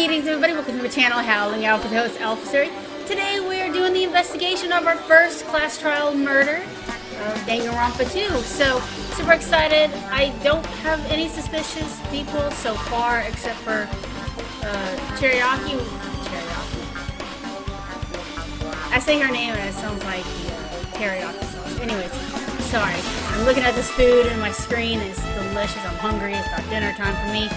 Greetings everybody, welcome to my channel, Howling, Alpha Host Alpha. Today we are doing the investigation of our first class trial murder of Danganronpa 2. So, super excited. I don't have any suspicious people so far except for Teriyaki. I say her name and it sounds like teriyaki sauce. Anyways, sorry. I'm looking at this food and my screen is delicious. I'm hungry. It's about dinner time for me.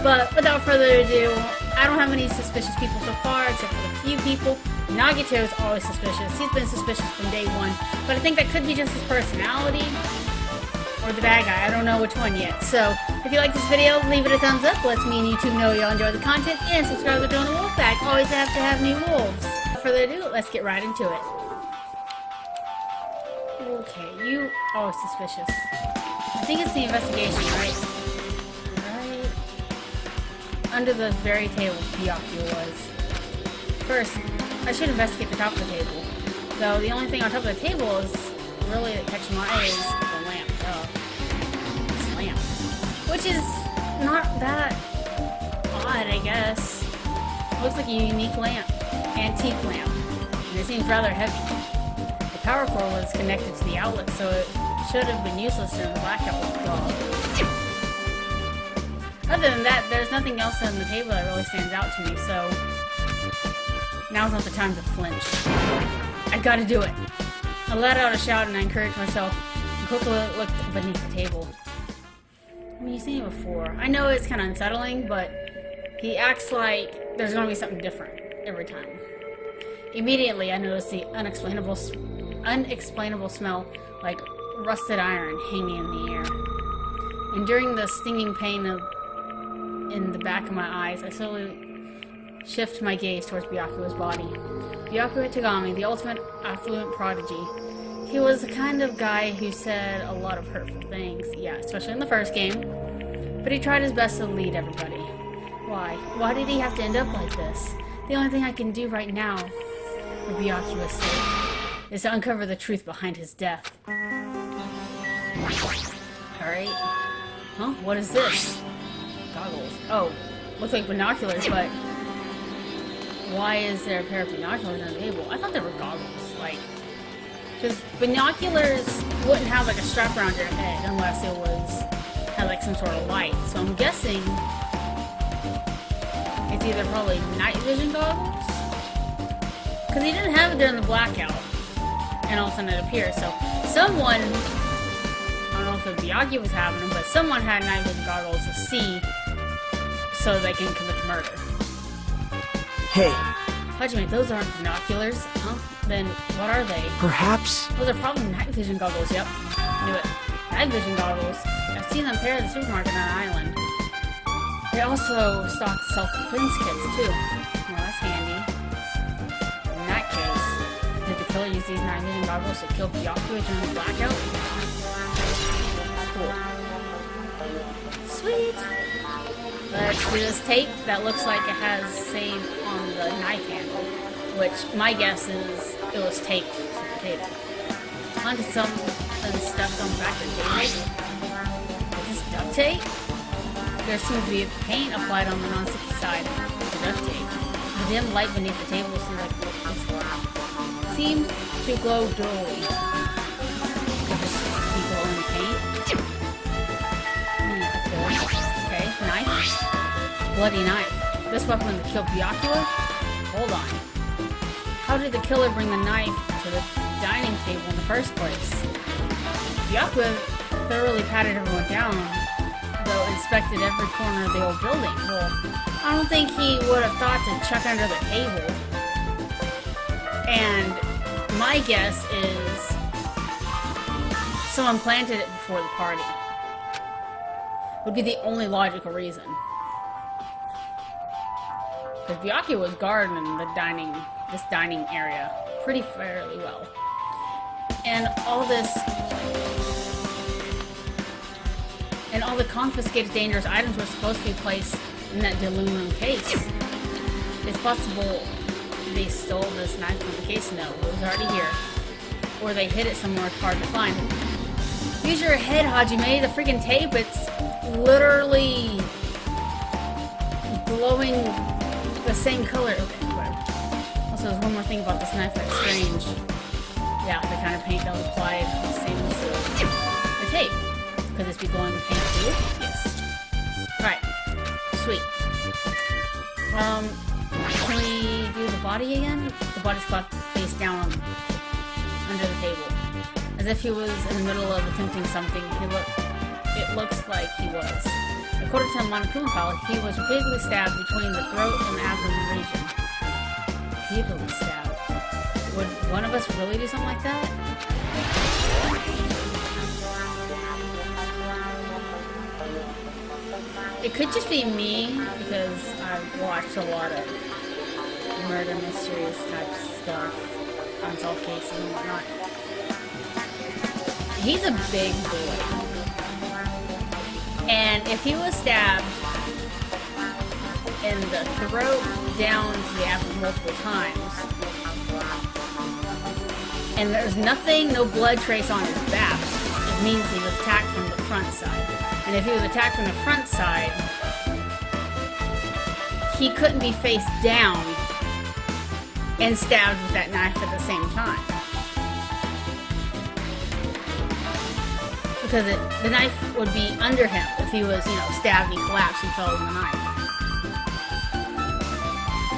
But without further ado, I don't have any suspicious people so far, except for a few people. Nagito is always suspicious. He's been suspicious from day one. But I think that could be just his personality. Or the bad guy. I don't know which one yet. So, if you like this video, leave it a thumbs up. Lets me and YouTube know y'all enjoy the content. And subscribe to join the Wolf Pack. Always have to have new wolves. Without further ado, let's get right into it. Okay, you always suspicious. I think it's the investigation, right? Under the very table Byakuya was. First, I should investigate the top of the table. Though the only thing on top of the table is really that catches my eye is the lamp. This lamp. Which is not that odd, I guess. Looks like a unique lamp. Antique lamp. And it seems rather heavy. The power cord was connected to the outlet, so it should have been useless during the blackout was gone. Other than that, there's nothing else on the table that really stands out to me, so now's not the time to flinch. I gotta do it. I let out a shout and I encouraged myself and quickly looked beneath the table. I mean, you've seen it before. I know it's kind of unsettling, but he acts like there's gonna be something different every time. Immediately, I noticed the unexplainable smell like rusted iron hanging in the air. And during the stinging pain in the back of my eyes, I slowly shift my gaze towards Byakuya's body. Byakuya Tagami, the ultimate affluent prodigy. He was the kind of guy who said a lot of hurtful things, yeah, especially in the first game. But he tried his best to lead everybody. Why? Why did he have to end up like this? The only thing I can do right now, for Byakuya's sake, is to uncover the truth behind his death. Alright. Huh? What is this? Goggles. Oh, looks like binoculars, but why is there a pair of binoculars on the table? I thought they were goggles, like, because binoculars wouldn't have like a strap around your head unless it had like some sort of light. So I'm guessing it's either probably night vision goggles, because he didn't have it during the blackout, and all of a sudden it appeared. So someone, I don't know if Byakuya was having them, but someone had night vision goggles to see so they can commit the murder. Hey. Hajime, those aren't binoculars, huh? Then what are they? Perhaps? Those are probably night vision goggles, yep. Knew it. Night vision goggles. I've seen them paired at the supermarket on our island. They also stock self-defense kits, too. Well, that's handy. In that case, did the killer use these night vision goggles to kill Byakuya during the blackout? Cool. Sweet! Let's do this tape that looks like it has saved on the knife handle, which my guess is it was taped to the table. Onto some stuff on the back of the table. Is this duct tape? There seems to be paint applied on the non-sticky side of the duct tape. The dim light beneath the table seems to glow dully. Could this be glowing paint? Okay, knife. Bloody knife. This weapon to kill Byakuya? Hold on. How did the killer bring the knife to the dining table in the first place? Byakuya thoroughly patted everyone down, though inspected every corner of the old building. Well, I don't think he would have thought to check under the table. And my guess is someone planted it before the party. Would be the only logical reason. Because Byakuya was guarding this dining area pretty fairly well. And all the confiscated dangerous items were supposed to be placed in that aluminum case. It's possible they stole this knife from the case. No, it was already here. Or they hid it somewhere hard to find. Use your head, Hajime. The freaking tape, it's literally glowing the same color. Okay, whatever. Also, there's one more thing about this knife that's strange. Yeah, the kind of paint that was applied the same as the tape. Could this be glowing paint too? Yes. Alright. Sweet. Can we do the body again? The body's caught face down under the table. As if he was in the middle of attempting something. It looks like he was. According to the Monokuma file, he was repeatedly stabbed between the throat and the abdomen region. Repeatedly stabbed. Would one of us really do something like that? It could just be me, because I've watched a lot of murder mysteries type stuff, unsolved cases and whatnot. He's a big boy. And if he was stabbed in the throat down to the abdomen multiple times, and there's nothing, no blood trace on his back, it means he was attacked from the front side. And if he was attacked from the front side, he couldn't be face down and stabbed with that knife at the same time. Because the knife would be under him if he was, you know, stabbed and he collapsed and fell on the knife.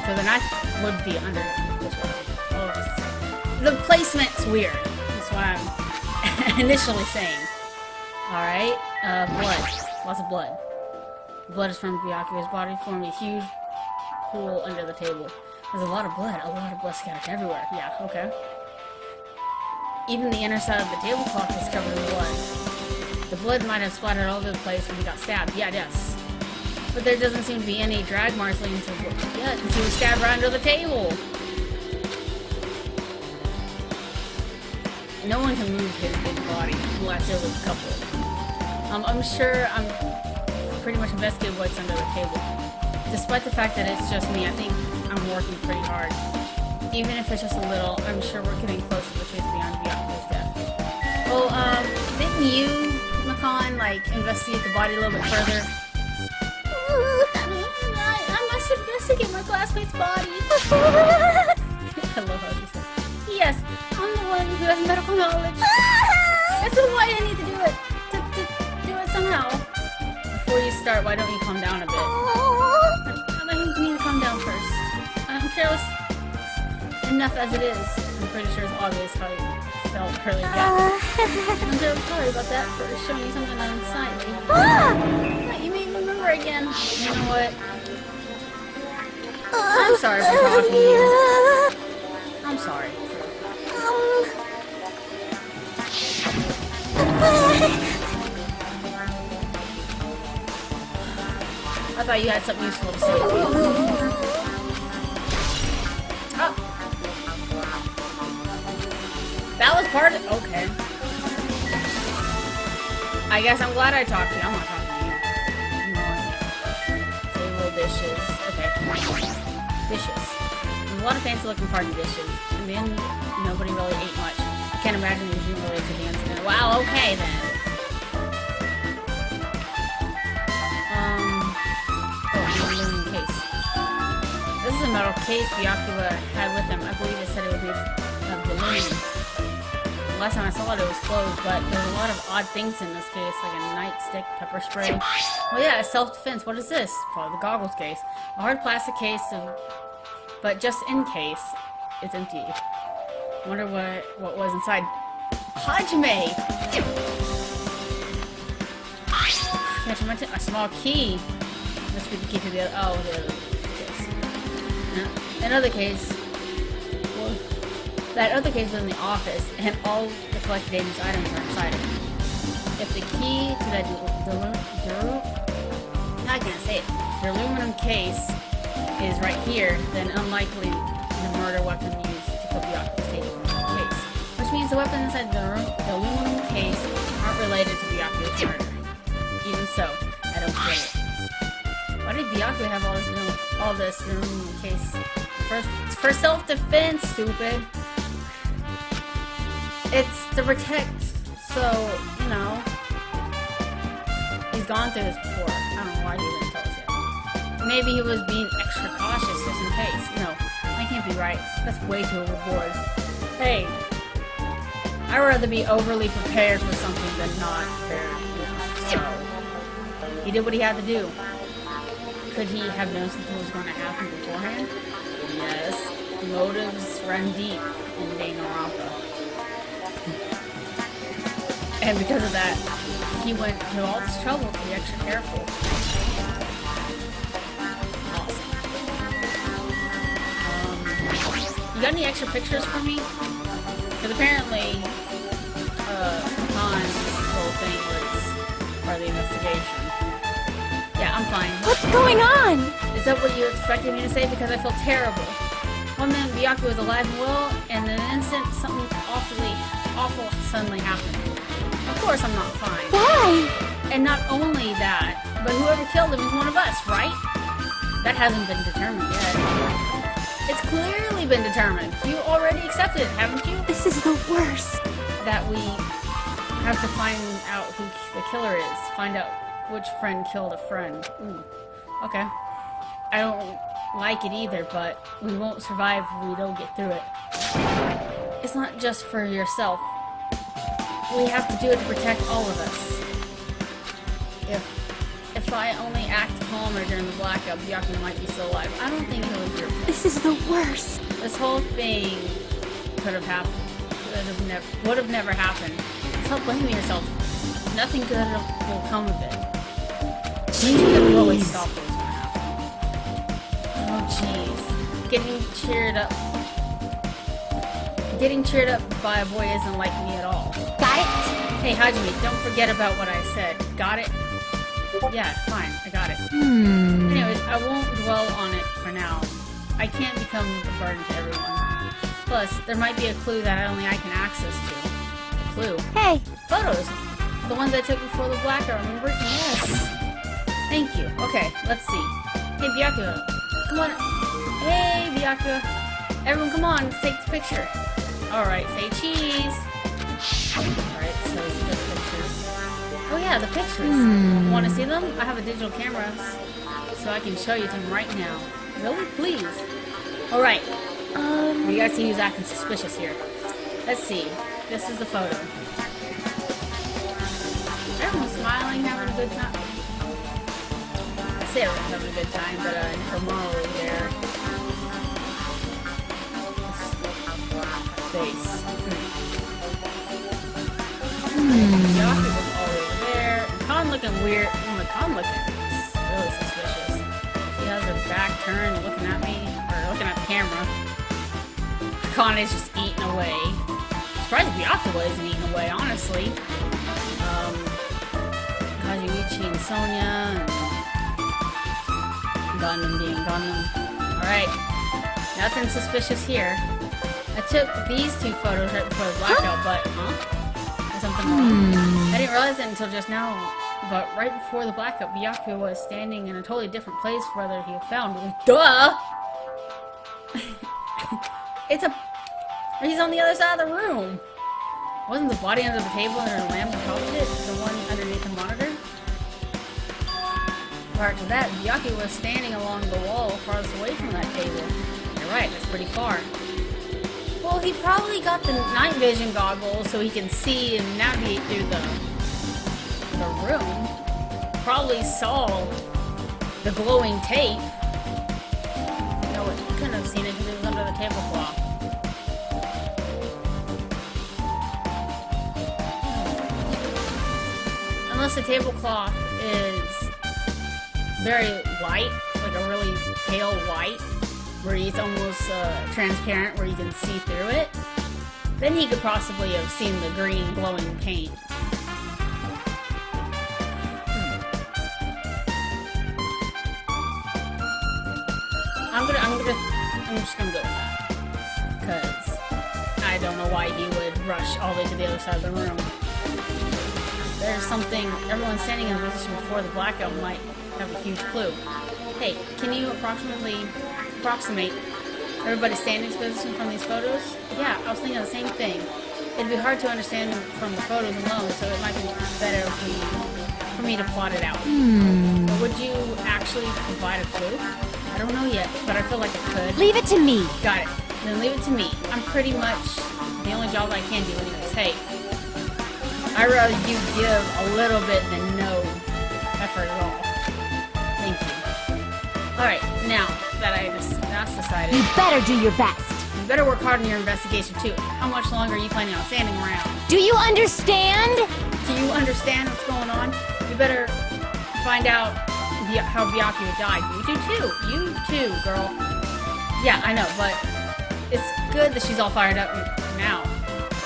So the knife would be under him. The placement's weird. That's what I'm initially saying. Alright, blood. Lots of blood. Blood is from Byakuya's body, forming a huge pool under the table. There's a lot of blood scattered everywhere. Yeah, okay. Even the inner side of the tablecloth is covered in blood. The blood might have splattered all over the place when he got stabbed. Yeah, yes. But there doesn't seem to be any drag marks leading to blood. Yeah, because he was stabbed right under the table. No one can move his big body unless there was a couple. I'm sure I'm pretty much investigated what's under the table. Despite the fact that it's just me, I think I'm working pretty hard. Even if it's just a little, I'm sure we're getting close to the truth beyond Byakuya's death. Oh, didn't you, Makan, like, investigate the body a little bit further? I must investigate my classmate's body. I love how she said, yes, I'm the one who has medical knowledge. That's why I need to do it. To do it somehow. Before you start, why don't you calm down a bit? I think you need to calm down first. I'm careless enough as it is. I'm pretty sure it's obvious how you felt earlier. Yeah. I'm so sorry about that for showing you something unsightly. You made me remember again. You know what? I'm sorry for talking to you. I'm sorry. I thought you had something useful to say. Oh. That was part of it. Okay. I guess I'm glad I talked to you. I'm not talking to you. Table dishes. Okay. Dishes. There's a lot of fancy looking party dishes. And then nobody really ate much. I can't imagine anything related to the incident. Wow, okay then. Aluminum case. This is a metal case Byakuya had with him. I believe it said it would be of aluminum. Last time I saw it, it was closed, but there's a lot of odd things in this case, like a nightstick, pepper spray. Oh yeah, self-defense. What is this? Probably the goggles case. A hard plastic case, but just in case, it's empty. Wonder what was inside. Hajime! Can't you mention a small key? Must be the key to the other. Oh, the other case. Another case. Well, that other case was in the office, and all the collected dangerous items are inside it. If the key to that I can't say it. The aluminum case is right here, then unlikely the murder weapon used to kill Byakuya's taken from the case. Which means the weapon inside the aluminum case aren't related to Byakuya's murder. Even so, I don't get it. Why did Byakuya have all this aluminum case? For self-defense, stupid. It's to protect, so, you know. He's gone through this before. I don't know why he didn't tell us yet. Maybe he was being extra cautious this just in case. No, that can't be right. That's way too overboard. Hey, I'd rather be overly prepared for something than not prepared. So, he did what he had to do. Could he have known something was going to happen beforehand? Yes. Motives run deep in Danganronpa. And because of that, he went to all this trouble to be extra careful. Awesome. You got any extra pictures for me? Because apparently, Khan's whole thing was part of the investigation. Yeah, I'm fine. What's going on? Is that what you expected me to say? Because I feel terrible. One minute Byaku was alive and well, and in an instant, something awful suddenly happened. Of course I'm not fine. Why? And not only that, but whoever killed him is one of us, right? That hasn't been determined yet. It's clearly been determined. You already accepted it, haven't you? This is the worst. That we have to find out who the killer is. Find out which friend killed a friend. Ooh. Okay. I don't like it either, but we won't survive if we don't get through it. It's not just for yourself. We have to do it to protect all of us. If I only act calmer during the blackout, Byaku might be still alive. I don't think he'll hear. This is the worst. This whole thing could have happened. Would have never happened. Stop blaming yourself. Nothing good will come of it. You can really stop what's gonna happen. Oh jeez. Getting cheered up by a boy isn't like me at all. Got it? Hey Hajime, don't forget about what I said. Got it? Yeah, fine, I got it. Anyways, I won't dwell on it for now. I can't become a burden to everyone. Plus, there might be a clue that only I can access to. A clue? Hey. Photos! The ones I took before the blackout, remember? Yes! Thank you. Okay, let's see. Hey, Byaku. Come on. Hey, Byaku. Everyone, come on. Let's take the picture. Alright, say cheese. Alright, so the pictures. Oh yeah, the pictures. Want to see them? I have a digital camera, so I can show you them right now. Really? Please. Alright. We gotta see who's acting suspicious here. Let's see. This is the photo. Everyone's smiling, having a good time. I say everyone's having a good time, but Hermano over there. Face. Byaku was already there. Khan looking weird. Khan looking really suspicious. She has her back turned, looking at me, or looking at the camera. Khan is just eating away. Surprised Byaku isn't eating away, honestly. Kazuichi and Sonya, and Gundam being Gundam. Alright. Nothing suspicious here. I took these two photos right before the blackout, but, Is something wrong? I didn't realize it until just now, but right before the blackout, Byaku was standing in a totally different place from where he had found me. Duh! He's on the other side of the room! Wasn't the body under the table and her lamp on top of it? The one underneath the monitor? Prior to that, Byaku was standing along the wall farthest away from that table. You're right, that's pretty far. Well, he probably got the night vision goggles so he can see and navigate through the room. Probably saw the glowing tape. No, he couldn't have seen it because it was under the tablecloth. Unless the tablecloth is very light, like a really pale white, where it's almost transparent, where you can see through it, then he could possibly have seen the green glowing paint. I'm just gonna go with that, because I don't know why he would rush all the way to the other side of the room. There's something. Everyone standing in a position before the blackout might have a huge clue. Hey, can you approximate everybody's standing position from these photos? Yeah, I was thinking the same thing. It'd be hard to understand from the photos alone, so it might be better for me to plot it out. But would you actually provide a clue? I don't know yet, but I feel like it could. Leave it to me. Got it. Then leave it to me. I'm pretty much the only job I can do anyways. Hey, I'd rather you give a little bit than no effort at all. Thank you. Alright, now that that's decided, You better do your best. you better work hard on your investigation too. How much longer are you planning on standing around? Do you understand? Do you understand what's going on? You better find out how Byakuya died. You do too. You too, girl. Yeah, I know, but it's good that she's all fired up now.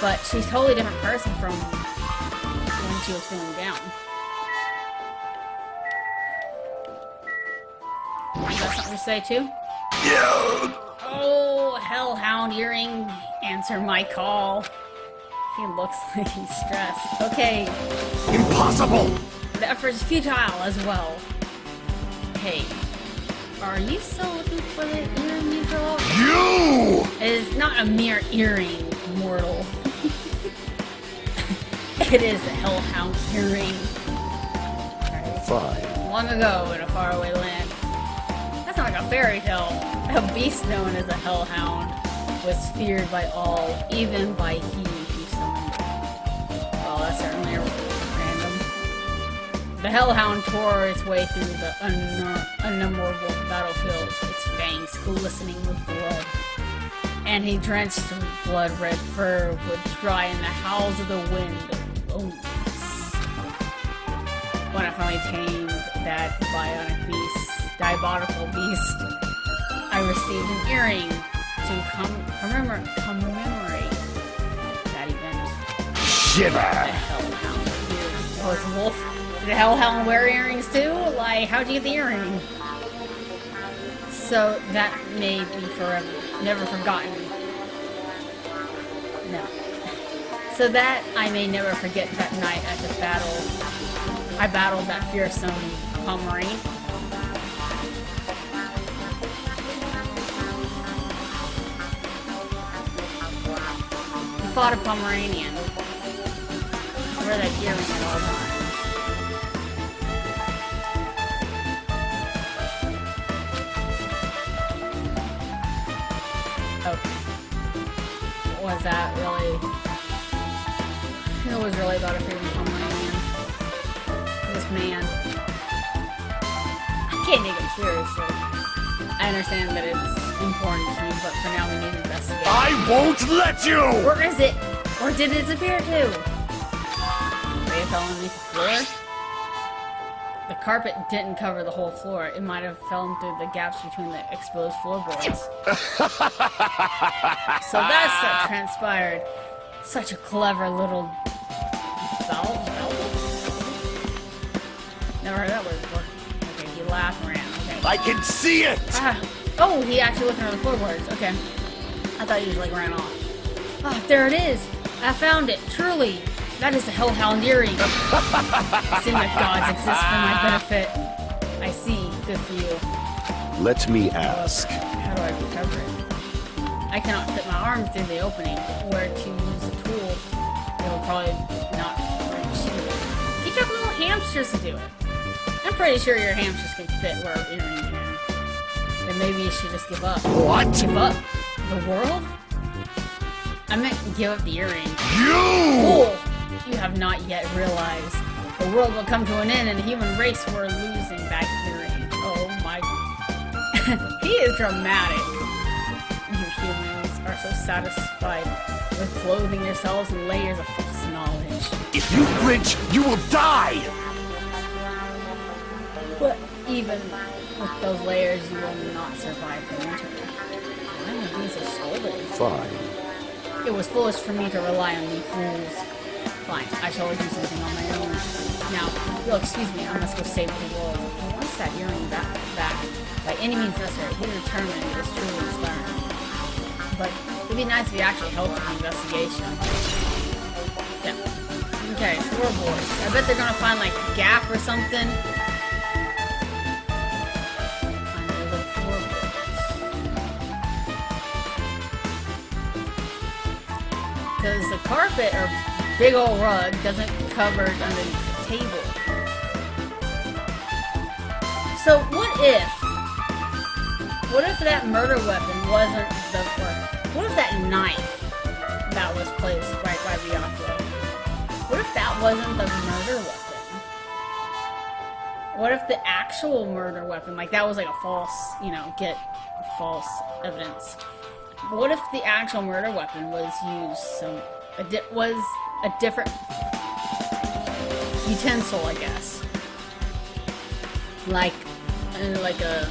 But she's a totally different person from when she was feeling down. You got something to say too? Yeah. Oh, Hellhound Earring, answer my call. He looks like he's stressed. Okay, Impossible. the effort is futile as well. Hey, are you still looking for the earring you throw up? You. It is not a mere earring, mortal. It is a Hellhound earring. Fine. Long ago in a faraway land. That sounds like a fairy tale. A beast known as a Hellhound was feared by all, even by he who summoned it. Well, that's certainly random. The Hellhound tore its way through the unnumberable battlefield, its fangs glistening with blood. And he drenched blood-red fur would dry in the howls of the wind of loneliness. When I finally tamed that diabolical beast, I received an earring to commemorate that event. Shiver. The Hellhound earring. Oh, it's a wolf. Did the Hellhound wear earrings too? Like, how'd you get the earring? So that may be forever, never forgotten. No. So that I may never forget that night at the battle. I battled that fearsome Pomeranian. Fought a Pomeranian. I wear that earring at all times. Okay. Was that really? It was really about a freaking Pomeranian. This man. I can't take him seriously. I understand that it's important to you, but for now we need to investigate. I won't let you. Where is it? Where did it disappear to? Ray fell underneath the floor? The carpet didn't cover the whole floor. It might have fallen through the gaps between the exposed floorboards. So that's what transpired. Such a clever little bell? Never heard that word before. Okay, he laughed and ran. Okay. I can see it. Oh, he actually looked under the floorboards. Okay. I thought he just like ran off. Ah, there it is. I found it. Truly. That is the Hellhound earring. It seems like gods exist for my benefit. I see. Good for you. Let me ask. How do I recover it? I cannot fit my arm through the opening. Where to use the tool, it will probably not reach you. Teach up little hamsters to do it. I'm pretty sure your hamsters can fit where an earring can. Then maybe you should just give up. What? Give up? The world? I meant give up the earring. You! Fool! You have not yet realized. The world will come to an end and the human race were losing that earring. Oh my... He is dramatic. You humans are so satisfied with clothing yourselves in layers of false knowledge. If you flinch, you will die. But even with those layers, you will not survive the winter. Why am I being so scolded? Fine. It was foolish for me to rely on you fools. Fine, I shall do something on my own. Now, you'll excuse me, I must go save the world. He wants that earring back. By any means necessary, he's determined it is truly inspiring. But it'd be nice if you actually helped with the investigation. Yeah. Okay, floorboards. I bet they're gonna find like a gap or something. Under the floorboards. Because the carpet or big old rug doesn't cover it underneath the table. So what if What if that murder weapon wasn't the... What if that knife that was placed right by Byakuya? What if that wasn't the murder weapon? What if the actual murder weapon, like that was like a false, you know, get false evidence. What if the actual murder weapon was used was a different utensil, I guess. Like a,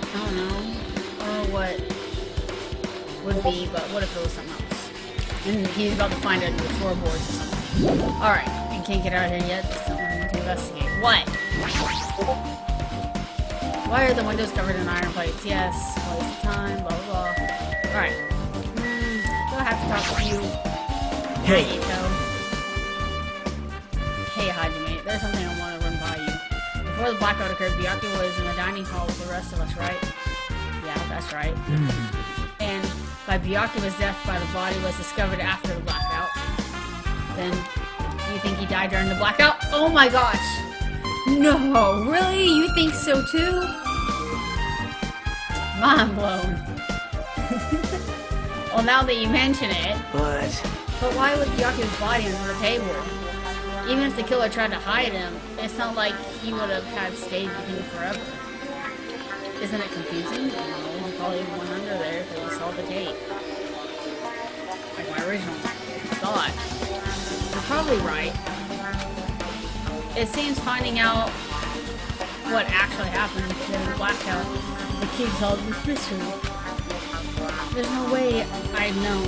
I don't know what would be, but what if it was something else? And he's about to find it under the floorboards or something. Alright, you can't get out of here yet, there's something to investigate. What? Why are the windows covered in iron plates? Yes, waste of time, blah blah blah. Alright. Do I have to talk to you? Hey. Hey, Hajime, there's something I want to run by you. Before the blackout occurred, Byakuya was in the dining hall with the rest of us, right? Yeah, that's right. And by Byakuya's death, by the body was discovered after the blackout. Then, do you think he died during the blackout? Oh my gosh! No, really? You think so too? Mind blown. Well, now that you mention it... But why was Byakuya's body under the table? Even if the killer tried to hide him, it's not like he would have had stayed with him forever. Isn't it confusing? No, he probably went under there because he saw the tape. Like my original thought. You're probably right. It seems finding out what actually happened during the blackout, the key solved this mystery. There's no way I'd known.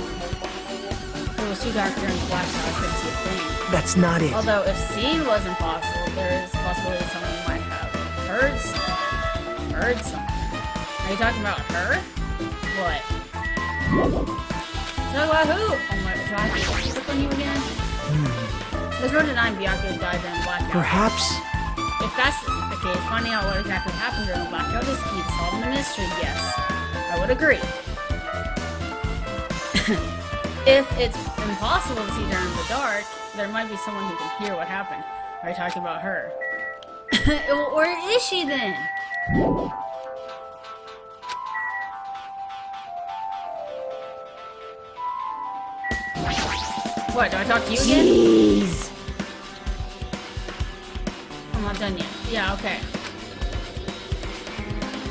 It was too dark during the blackout, I couldn't see a thing. That's not it. Although if seeing wasn't possible, there is a possibility someone might have heard something. Heard something. Are you talking about her? What? Talk about who? Oh my god, I have to click on you again? There's no denying Byakuya died during the blackout. Perhaps. If that's the case, finding out what exactly happened during the blackout is key to solving the mystery, yes. I would agree. If it's impossible to see during the dark, there might be someone who can hear what happened. Are you talking about her? Where is she then? What, do I talk to you again? Jeez. I'm not done yet. Yeah, okay.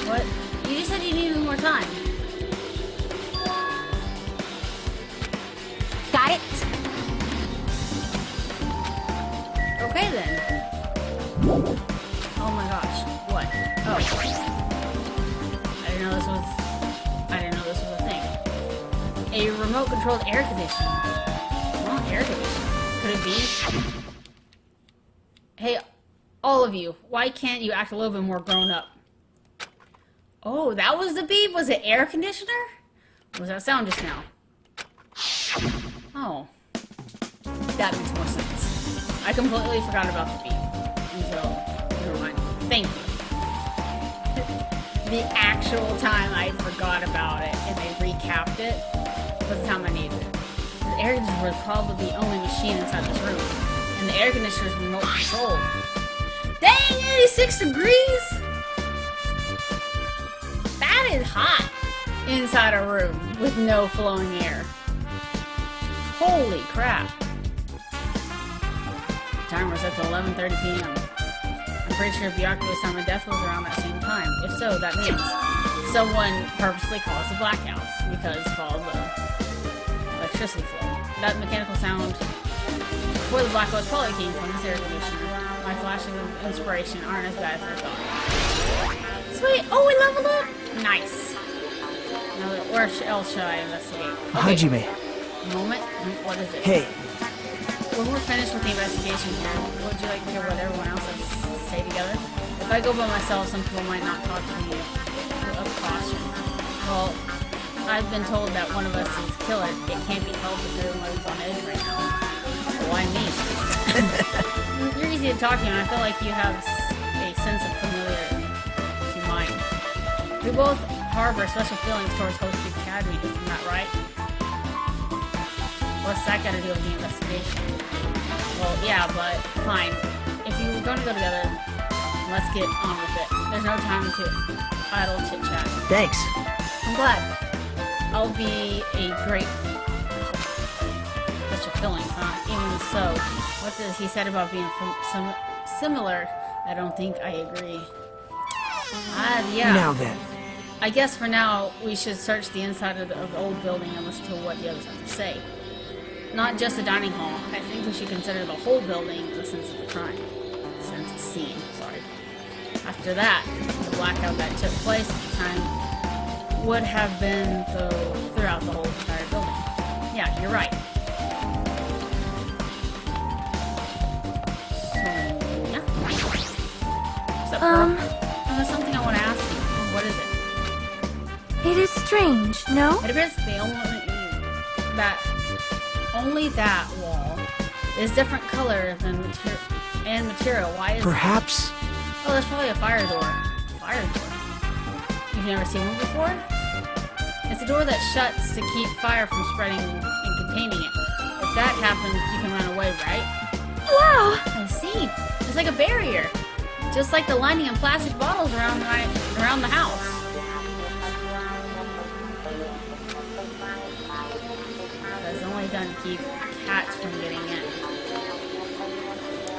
What? You just said you needed more time. Got it? Okay then. Oh my gosh. What? Oh. I didn't know this was a thing. A remote controlled air conditioner. Well, air conditioner. Could it be? Hey, all of you, why can't you act a little bit more grown up? Oh, that was the beep? Was it air conditioner? What was that sound just now? Oh. That makes more sense. I completely forgot about the beep until... Never mind. Thank you. The actual time I forgot about it and they recapped it was the time I needed it. The air conditioner was probably the only machine inside this room. And the air conditioner is remote controlled. Dang, 86 degrees! That is hot inside a room with no flowing air. Holy crap. The timer was set to 11:30 p.m. I'm pretty sure Byakuya's time of death was around that same time. If so, that means someone purposely caused a blackout because followed the electricity flow. That mechanical sound before the blackout probably came from this air conditioner. My flashes of inspiration aren't as bad as I thought. Sweet! Oh, we leveled up! Nice. Now, where else should I investigate? Okay. Hajime. Moment? What is it? Hey. When we're finished with the investigation here, would you like to hear what everyone else has to say together? If I go by myself, some people might not talk to me of caution. Well, I've been told that one of us is a killer. It can't be helped if everyone's on edge right now. Why me? You're easy to talk to, and I feel like you have a sense of familiarity to mine. We both harbor special feelings towards Host Peak Academy, isn't that right? What's that got to do with the investigation? Well, yeah, but fine. If you were going to go together, let's get on with it. There's no time to idle chit-chat. Thanks. I'm glad. I'll be a great... Such a feeling, huh? Even so, what does he said about being similar? I don't think I agree. Yeah. Now then. I guess for now, we should search the inside of the old building and listen to what the others have to say. Not just the dining hall. I think we should consider the whole building the sense of the crime. Sense of scene, sorry. After that, the blackout that took place at the time would have been throughout the whole entire building. Yeah, you're right. So, yeah. There's something I want to ask you. What is it? It is strange, no? It appears only that wall is different color than material. Why is Perhaps. Oh, there's probably a fire door. Fire door. You've never seen one before? It's a door that shuts to keep fire from spreading and containing it. If that happens, you can run away, right? Wow! I see. It's like a barrier. Just like the lining in plastic bottles around the house. That's only done to keep cats from getting in.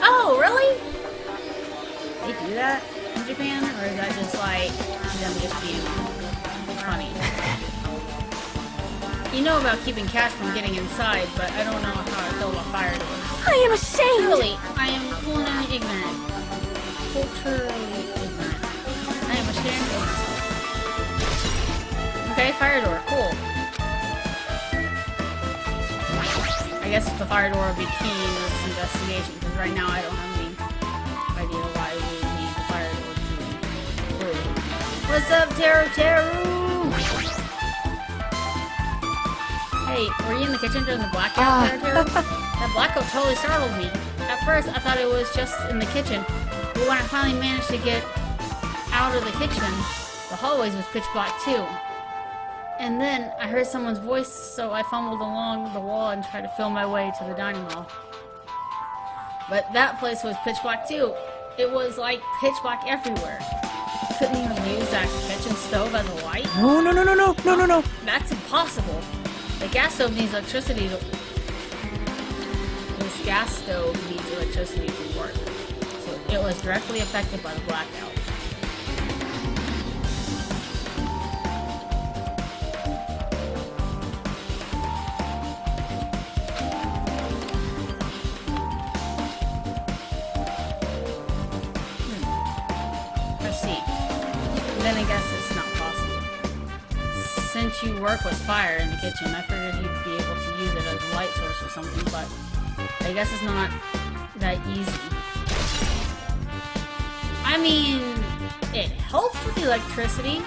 Oh, really? They do that in Japan? Or is that just like them just being funny? You know about keeping cats from getting inside, but I don't know how I feel about fire doors. I am ashamed! Truly, I am culinarily ignorant. Culturally ignorant. I am ashamed of myself. Okay, fire door, cool. I guess the fire door will be key in this investigation, because right now I don't have any idea why we would need the fire door to be. What's up, Teru? Hey, were you in the kitchen during the blackout, Teru? That blackout totally startled me. At first, I thought it was just in the kitchen, but when I finally managed to get out of the kitchen, the hallways was pitch black too. And then I heard someone's voice, so I fumbled along the wall and tried to feel my way to the dining hall. But that place was pitch black too. It was like pitch black everywhere. Couldn't even use that kitchen stove as a light. No. That's impossible. The gas stove needs electricity to... This gas stove needs electricity to work. So it was directly affected by the blackout. Then I guess it's not possible. Since you work with fire in the kitchen, I figured you'd be able to use it as a light source or something, but I guess it's not that easy. I mean, it helps with electricity,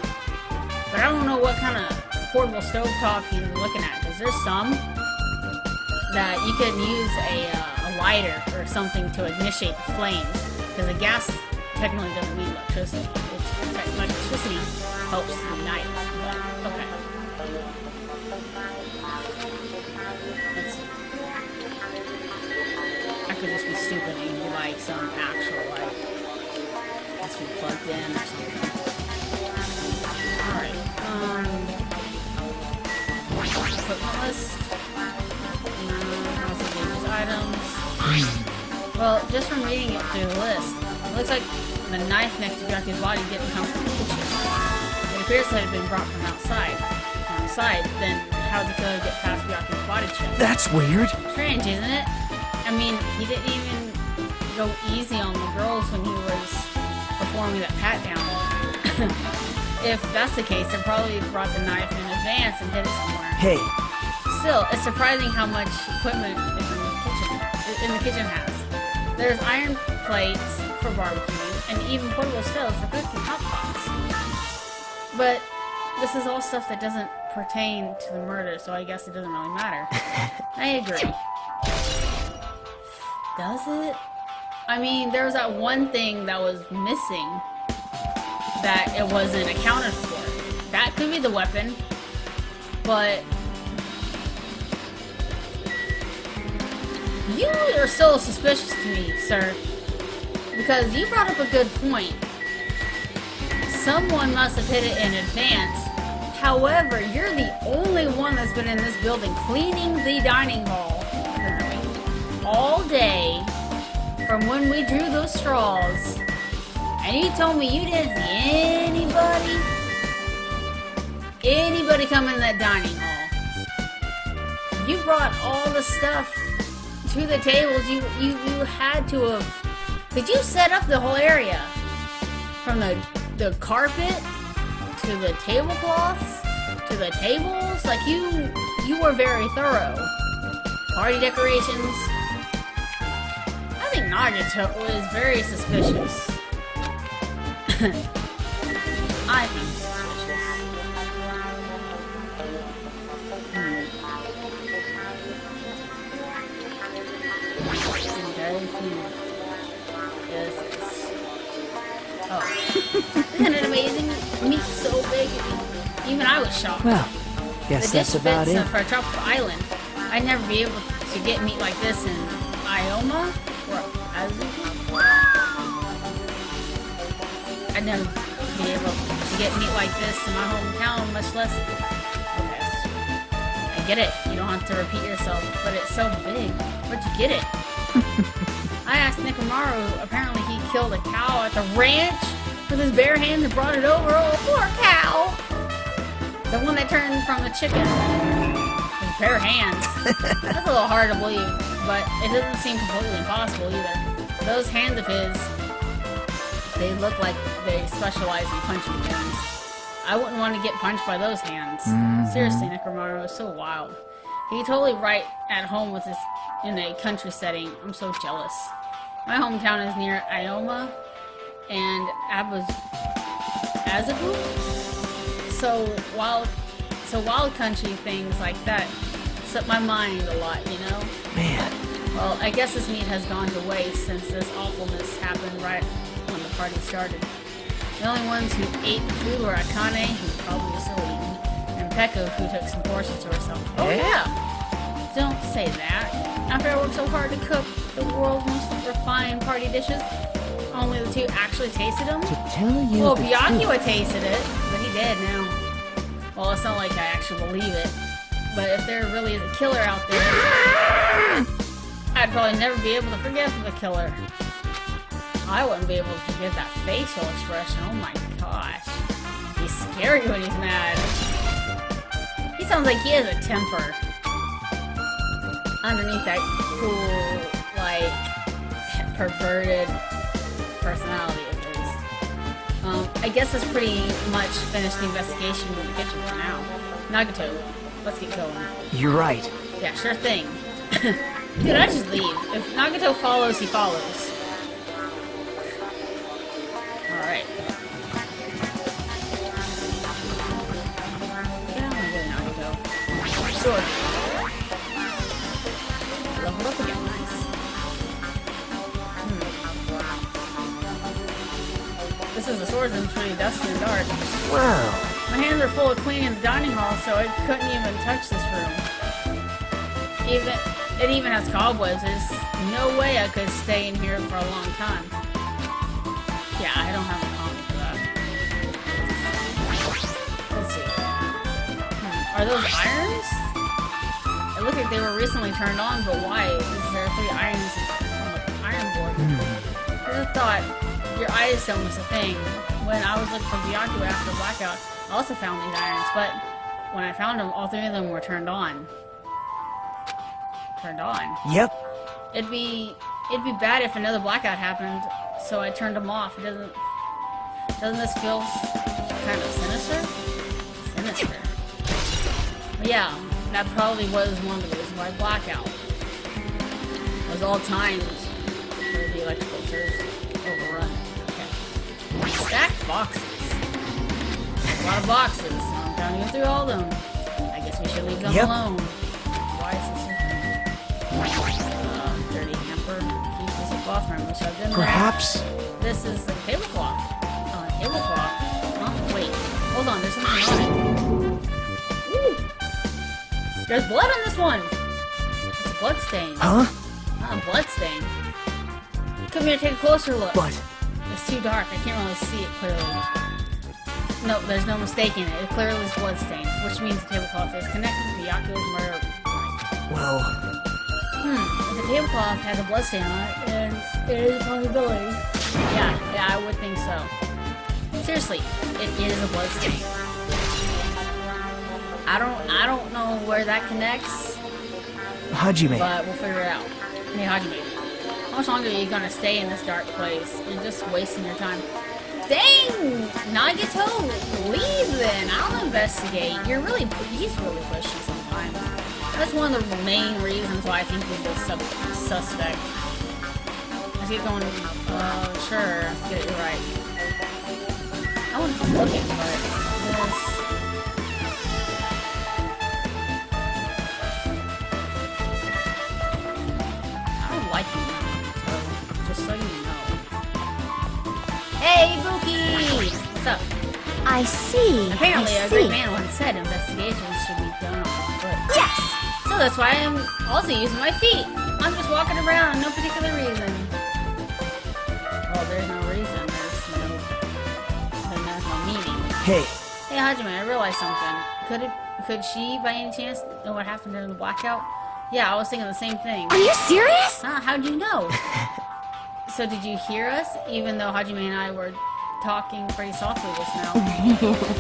but I don't know what kind of portable stovetop you're looking at, because there's some that you can use a lighter or something to initiate the flames, because the gas technically doesn't need electricity. Electricity helps ignite it, but okay. Let's see. I could just be stupid and be like some actual like has to be plugged in or something. Alright, equipment list. How's the dangerous items? Well, just from reading it through the list, it looks like the knife next to Byaku's body didn't come from the kitchen. It appears that it had been brought from outside. From outside, then how did the killer get past Byaku's body check? That's weird. Strange, isn't it? I mean, he didn't even go easy on the girls when he was performing that pat down. If that's the case, they probably brought the knife in advance and hid it somewhere. Hey. Still, it's surprising how much equipment in the kitchen has. There's iron plates for barbecue, and even portable stoves for cooking hot pots. But this is all stuff that doesn't pertain to the murder, so I guess it doesn't really matter. I agree. Does it? I mean, there was that one thing that was missing that it wasn't accounted for. That could be the weapon, but you are so suspicious to me, sir. Because you brought up a good point. Someone must have hit it in advance. However, you're the only one that's been in this building cleaning the dining hall, apparently, all day from when we drew those straws. And you told me you didn't see anybody come in that dining hall. You brought all the stuff to the tables. You had to have. Did you set up the whole area? From the carpet to the tablecloths to the tables? Like you were very thorough. Party decorations. I think Nagato was very suspicious. I think suspicious. Oh. Isn't it amazing? Meat's so big. Even I was shocked. Well, guess The that's dish about fits it. for a tropical island. I'd never be able to get meat like this in Ioma or Azuki. I'd never be able to get meat like this in my hometown, much less. Okay. I get it. You don't have to repeat yourself, but it's so big. Where'd you get it? I asked Nikamaru. Apparently, he killed a cow at the ranch with his bare hands and brought it over. Oh, poor cow! The one that turned from a chicken. With bare hands. That's a little hard to believe, but it doesn't seem completely impossible either. Those hands of his, they look like they specialize in punching things. I wouldn't want to get punched by those hands. Seriously, Nikamaru is so wild. He totally right at home with his in a country setting. I'm so jealous. My hometown is near Ioma and Azabu. So wild country things like that set my mind a lot, you know? Man, Well, I guess this meat has gone to waste since this awfulness happened right when the party started. The only ones who ate the food were Akane, who probably was still eating, and Peko, who took some portions to herself. Oh yeah! Don't say that. After I worked so hard to cook the world's most refined party dishes, only the two actually tasted them. to tell you Well, the Byakuya truth, tasted it, but he did now. Well, it's not like I actually believe it. But if there really is a killer out there, I'd probably never be able to forgive the killer. I wouldn't be able to forget that facial expression. Oh my gosh. He's scary when he's mad. He sounds like he has a temper. Underneath that cool, like, perverted personality of his. I guess that's pretty much finished the investigation in the kitchen for now. Nagato, let's get going. you're right. Yeah, sure thing. Dude, I just leave. If Nagato follows, he follows. Alright. Get out of my way, Nagato. Sword. Level up again, nice. This is the swords and it's pretty dusty and dark. Wow. My hands are full of cleaning the dining hall, so I couldn't even touch this room. It even has cobwebs. There's no way I could stay in here for a long time. Yeah, I don't have a comment for that. Let's see. Are those irons? It looked like they were recently turned on, but why? Is there 3 irons on the iron board? I just thought your eyes don't miss a thing. When I was looking for Byakuya after Blackout, I also found these irons, but when I found them, all 3 of them were turned on. Turned on. Yep. It'd be bad if another blackout happened, so I turned them off. Doesn't this feel kind of sinister? Sinister. But yeah, that probably was one of the reasons why blackout. It was all timed for the electrical surge overrun. Okay. Stacked boxes. A lot of boxes. I'm counting through all of them. I guess we should leave them alone. Why is this dirty hamper? Keep this a cloth room, which I've been Perhaps. This is the tablecloth. Tablecloth. Huh? Wait. Hold on, there's something on it. Ooh. There's blood on this one! It's a blood stain. Huh? Blood stain. Come here, take a closer look. But It's too dark. I can't really see it clearly. No, there's no mistaking it. It clearly is bloodstained, which means the tablecloth is connected to the Yakuza's murder. well, If the tablecloth has a bloodstain on it, then it is a possibility. Yeah, I would think so. Seriously, it is a bloodstain. I don't know where that connects, Hajime. but we'll figure it out. Hey, Hajime, how much longer are you gonna stay in this dark place? You're just wasting your time. Dang! Nagito, leave then. I'll investigate. He's really pushy sometimes. That's one of the main reasons why I think he's the suspect. Let's get going. Sure. Let's get it right. I wouldn't keep looking, but this. I don't like him, so just so you know. Hey, Buki! What's up? I see. Apparently, I a great see. man once said investigations should be done on foot. Yes! So that's why I'm also using my feet. I'm just walking around, no particular reason. Well, there's no reason. There's no meaning. Hey, Hey, Hajime, I realized something. Could she, by any chance, know what happened during the blackout? Yeah, I was thinking the same thing. Are you serious? Huh? How'd you know? So did you hear us? Even though Hajime and I were talking pretty softly just now.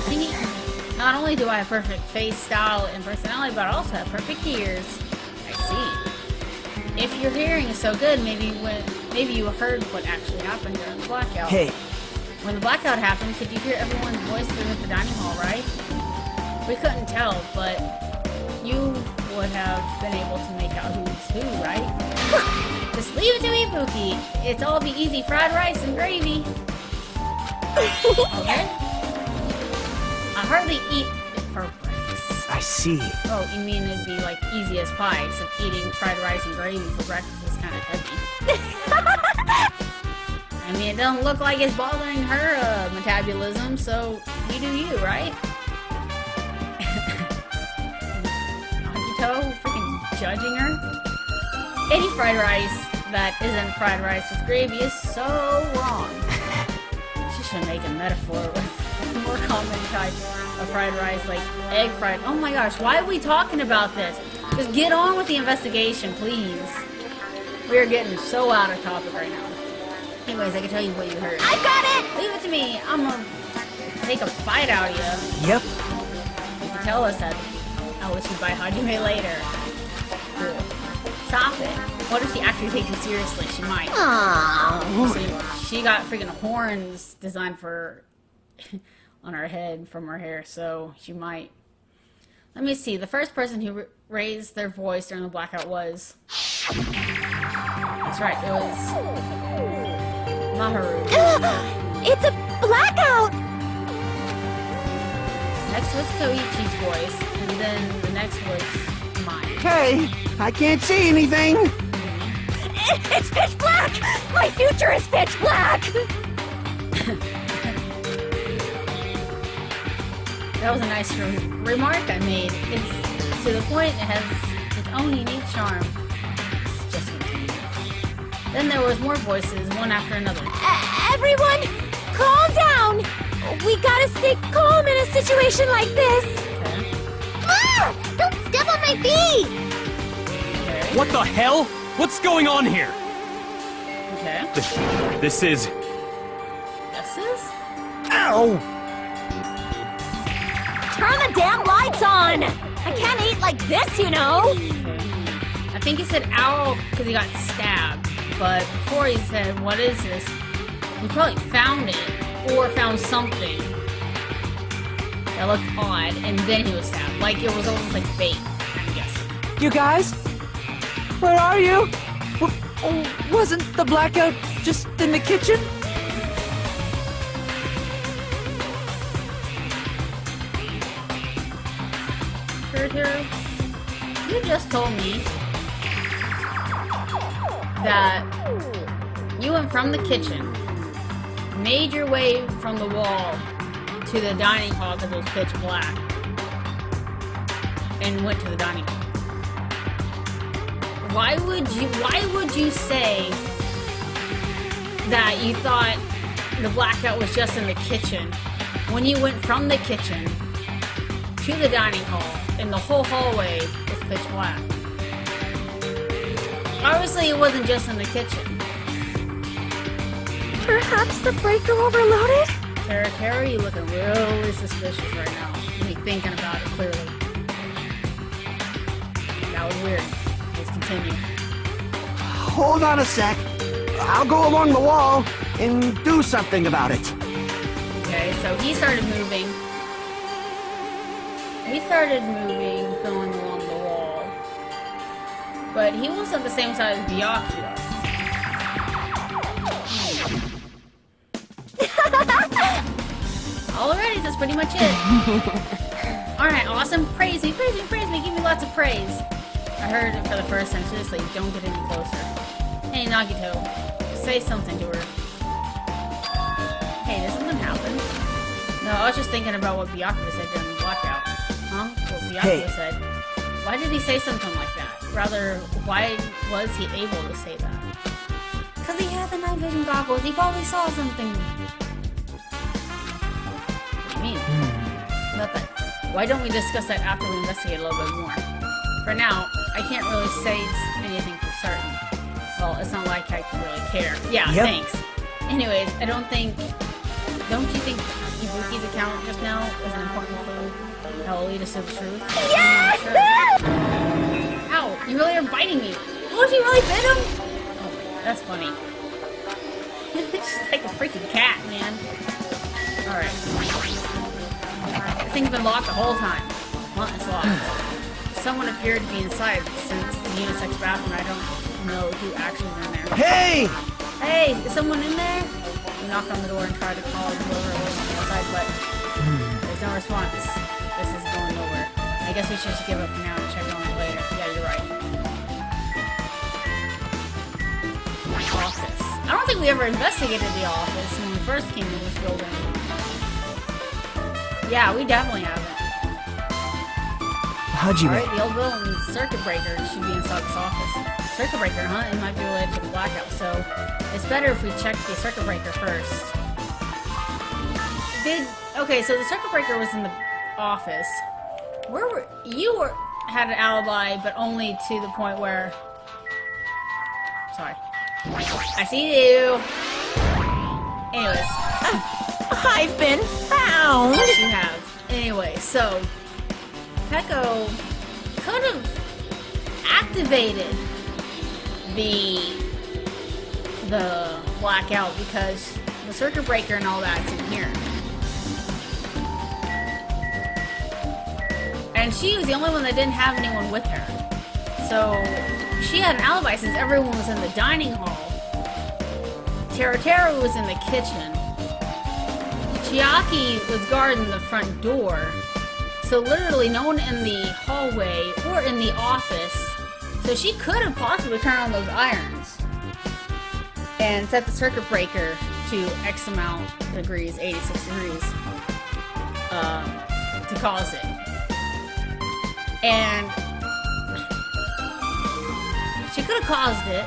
See, not only do I have perfect face, style, and personality, but I also have perfect ears. I see. If your hearing is so good, maybe you heard what actually happened during the blackout. hey, When the blackout happened, could you hear everyone's voice through the dining hall, right? We couldn't tell, but you would have been able to make out who's who, right? Just leave it to me, Buki. It's all the easy fried rice and gravy. Okay? I hardly eat it for breakfast. I see. Oh, you mean it'd be like easy as pie, except eating fried rice and gravy for breakfast is kind of heavy. I mean, it doesn't look like it's bothering her metabolism, so you do you, right? Akito freaking judging her? Any fried rice that isn't fried rice with gravy is so wrong. She should make a metaphor with a more common type of fried rice, like egg fried. Oh my gosh, why are we talking about this? Just get on with the investigation, please. We are getting so out of topic right now. Anyways, I can tell you what you heard. I've got it! Leave it to me. I'm gonna take a bite out of you. Yep. You can tell us that. I'll let you bite Hajime later. Cool. Stop it. What if she actually takes you seriously? She might. Aww. So she got freaking horns designed for on her head from her hair, so she might. Let me see. The first person who raised their voice during the blackout was. That's right. It was Maharu. It's a blackout! Next was Koichi's voice, and then the next was mine. Hey, I can't see anything. It's pitch black! My future is pitch black! That was a nice remark I made. It's to the point. It has its own unique charm. It's just routine. Then there was more voices, one after another. Everyone, calm down! We gotta stay calm in a situation like this! Okay. Ah! Don't step on my feet! Okay. What the hell? What's going on here? Okay. This is... This is? Ow! Turn the damn lights on! I can't eat like this, you know! I think he said ow because he got stabbed. But before he said, what is this? He probably found it. Or found something that looked odd. And then he was stabbed. Like it was almost like bait, I'm guessing. You guys? Where are you? Wasn't the blackout just in the kitchen? Hero, you just told me that you went from the kitchen, made your way from the wall to the dining hall because it was pitch black, and went to the dining hall. Why would you say that you thought the blackout was just in the kitchen. When you went from the kitchen to the dining hall, and the whole hallway was pitch black. Obviously, it wasn't just in the kitchen. Perhaps the breaker overloaded? Tara, you looking really suspicious right now. Me thinking about it clearly. That was weird. Let's continue. Hold on a sec. I'll go along the wall and do something about it. Okay, so he started moving. Going along the wall. But he wasn't the same size as Byakuya. Alrighty, that's pretty much it. Alright, awesome. Praise me, praise me, praise me. Give me lots of praise. I heard it for the first time. Seriously, don't get any closer. Hey, Nagito. Say something to her. Hey, did something happen? No, I was just thinking about what Byakuya said during the blackout. Huh? What Byakuya said. Why did he say something like that? Rather, why was he able to say that? Because he had the night vision goggles. He probably saw something. What do you mean? Nothing. Why don't we discuss that after we investigate a little bit more? For now, I can't really say anything for certain. Well, it's not like I can really care. Yeah, thanks. Anyways, don't you think Ibuki's account just now is an important clue that will lead us to the truth? Yeah! Sure. Ow, you really are biting me. Oh, you really bit him? Oh, that's funny. It's just like a freaking cat, man. Alright. This thing's been locked the whole time. Well, it's locked. Someone appeared to be inside since it's a unisex bathroom. I don't know who actually is in there. Hey! Hey, is someone in there? We knocked on the door and tried to call whoever was on the outside, but there's no response. This is going nowhere. I guess we should just give up for now and check on it later. Yeah, you're right. Office. I don't think we ever investigated the office when we first came in this building. Yeah, we definitely haven't. Hajime. Alright, the old villain circuit breaker should be inside this office. Circuit breaker, huh? It might be related to the blackout, so it's better if we check the circuit breaker first. Okay, so the circuit breaker was in the office. You had an alibi, but only to the point where... Sorry. I see you! Anyways. I've been found! Yes, you have. Anyway, so... Peko could have activated the blackout because the circuit breaker and all that's in here. And she was the only one that didn't have anyone with her. So she had an alibi since everyone was in the dining hall. Tara was in the kitchen. Chiaki was guarding the front door. So literally no one in the hallway or in the office. So she could have possibly turned on those irons and set the circuit breaker to X amount degrees, 86 degrees, to cause it. And she could have caused it,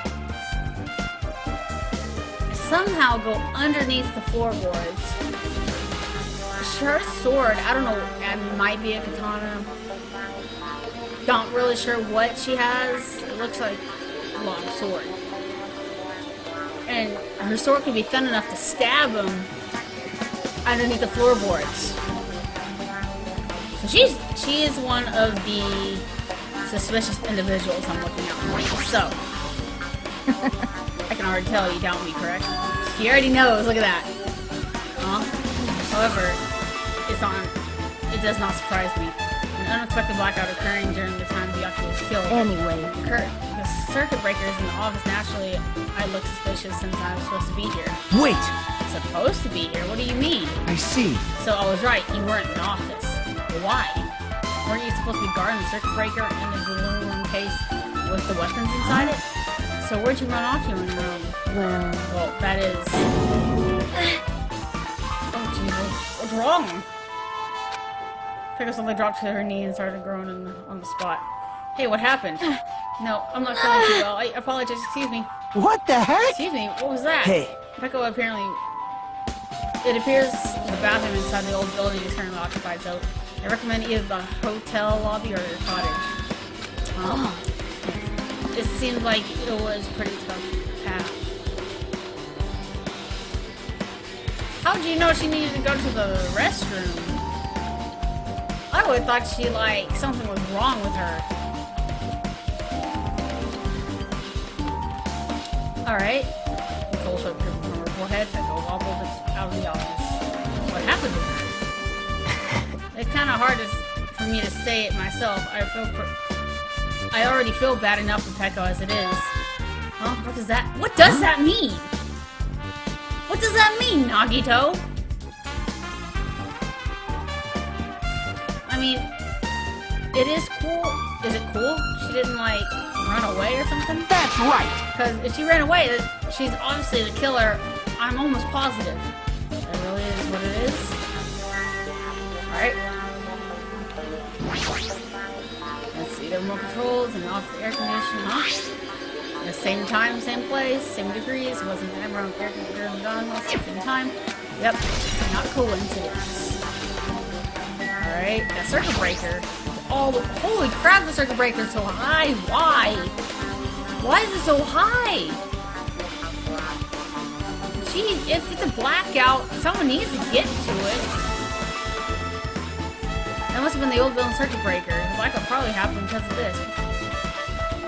somehow go underneath the floorboards. Her sword, I don't know, it might be a katana. Not really sure what she has. It looks like a long sword. And her sword could be thin enough to stab him underneath the floorboards. So she is one of the suspicious individuals I'm looking out for. So I can already tell you doubt me, correct? She already knows, look at that. However, it does not surprise me. An unexpected blackout occurring during the time Byakuya was killed. Anyway. The circuit breakers in the office, naturally, I look suspicious since I was supposed to be here. Wait! Supposed to be here? What do you mean? I see. So I was right, you weren't in the office. Why? Weren't you supposed to be guarding the circuit breaker in the balloon case with the weapons inside it? So where'd you run off to in the room? Well, that is... Oh, Jesus. What's wrong? Peko suddenly dropped to her knee and started groaning on the spot. Hey, what happened? No, I'm not feeling too well. I apologize, excuse me. What the heck? Excuse me, what was that? Hey, Peko apparently... It appears the bathroom inside the old building is currently occupied, so I recommend either the hotel lobby or your cottage. It seemed like it was a pretty tough path. How did you know she needed to go to the restroom? I would have thought she, like, something was wrong with her. Alright. Nicole swept her from her forehead and go wobbled out of the office. What happened to her? It's kind of hard for me to say it myself. I already feel bad enough for Peko as it is. Huh? What does that mean? What does that mean, Nagito? I mean, it is cool. Is it cool? She didn't, like, run away or something? That's right. Because if she ran away, she's obviously the killer. I'm almost positive. That really is what it is. Alright. Let's see, the remote controls and off the air conditioning, huh? At the same time, same place, same degrees. Wasn't the air conditioner done at the same time? Yep. Not coincidence. Alright, that circuit breaker. Oh, holy crap, the circuit breaker is so high. Why? Why is it so high? Gee, if it's a blackout, someone needs to get to it. That must have been the old building circuit breaker. The blackout probably happened because of this.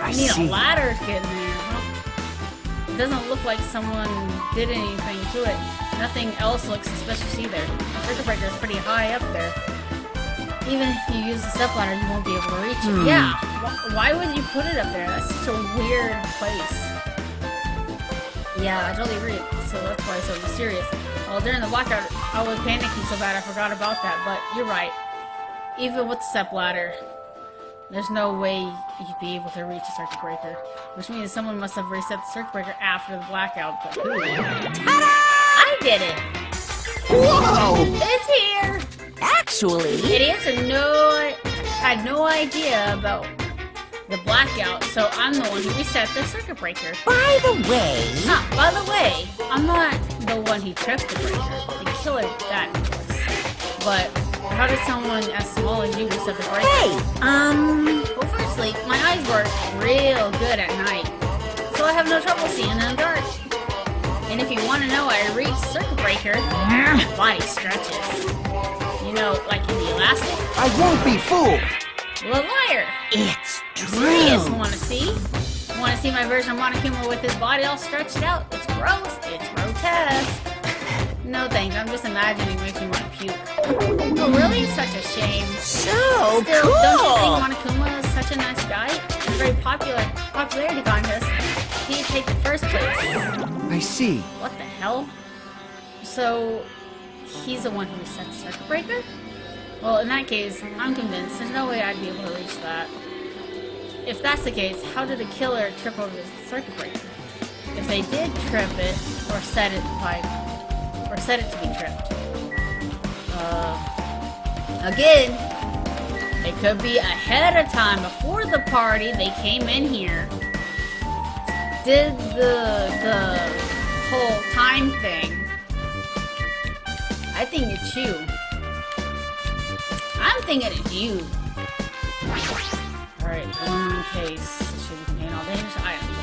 I need see. a ladder to get in there. Well, it doesn't look like someone did anything to it. Nothing else looks suspicious either. The circuit breaker is pretty high up there. Even if you use the step ladder, you won't be able to reach it. Yeah, why would you put it up there? That's such a weird place. Yeah, I totally agree. So that's why it's so mysterious. Well, during the blackout, I was panicking so bad I forgot about that. But you're right. Even with the step ladder, there's no way you'd be able to reach the circuit breaker. Which means someone must have reset the circuit breaker after the blackout. But who? Ta-da! I did it! Whoa! It's here! Actually, Idiots had no idea about the blackout, so I'm the one who reset the circuit breaker. by the way, By the way, I'm not the one who tripped the breaker. The killer, that was. But how did someone as small as you reset the breaker? hey, Well, firstly, my eyes work real good at night, so I have no trouble seeing in the dark. And if you want to know I reached the circuit breaker, my body stretches. You know, like in the elastic? I won't be fooled. You're a liar! it's Serious, true. wanna see? Wanna see my version of Monokuma with his body all stretched out? It's gross, it's grotesque. No thanks, I'm just imagining makes me want to puke. Oh really? Such a shame. So Still, cool. don't you think Monokuma is such a nice guy? In a very popularity contest, he'd take the first place. I see. What the hell? So, he's the one who reset the circuit breaker? Well, in that case, I'm convinced there's no way I'd be able to reach that. If that's the case, how did the killer trip over the circuit breaker? If they did trip it, or set it to be tripped. Again, it could be ahead of time, before the party, they came in here, did the whole time thing. I think it's you. I'm thinking it's you. Alright, one case should contain all dangerous items.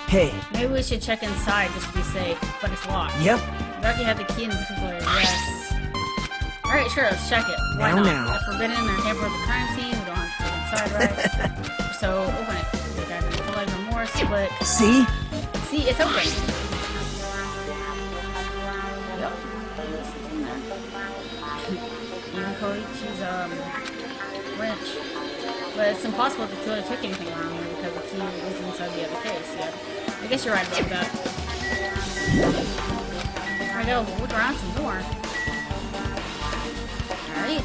Hey. Maybe we should check inside just to be safe, but it's locked. Yep. Becky had the key in particular, yes. Alright, sure, let's check it. Why Now, not? now. If forbidden or tamper with the crime scene, we don't have to check inside, right? So, open it. We got to collect remorse, but... See? See, it's open. Yep. Even Koichi's, wrench. But it's impossible to killer took anything around here because the key was inside the other case, yeah. I guess you're right about that. I gotta look around some more. Alright.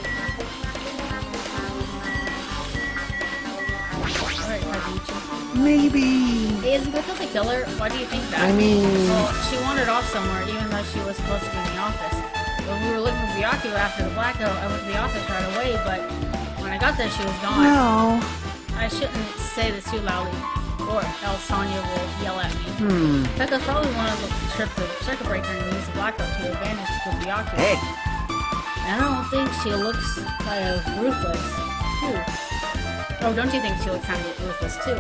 Alright, Kazuchi. Maybe. Hey, is Goku the killer? Why do you think that? I mean- Well, she wandered off somewhere even though she was supposed to be in the office. When we were looking for Byakuya after the blackout, I went to the office right away, but when I got there, she was gone. No. I shouldn't say this too loudly. or else Sonya will yell at me. Pekka's probably wanted to trip the circuit breaker and use the blackout to her advantage to kill Byakuya. Hey, And I don't think she looks kind of ruthless, too. Oh, don't you think she looks kind of ruthless, too?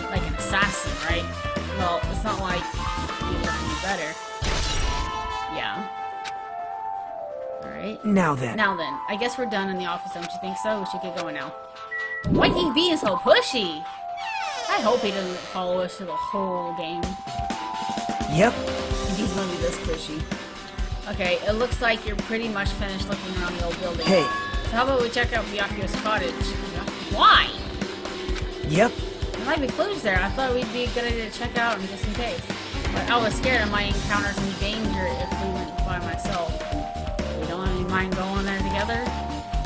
Like an assassin, right? Well, it's not like you look any better. Yeah. Alright. now then. Now then, I guess we're done in the office, don't you think so? We should get going now. Why is he being so pushy? I hope he doesn't follow us through the whole game. Yep. If he's gonna be this pushy. Okay, it looks like you're pretty much finished looking around the old building. Hey. So how about we check out Byakuya's cottage? Why? Yep. There might be clues there. I thought we'd be a good idea to check out them just in case. But I was scared I might encounter some danger if we went by myself. You don't have any mind going there together?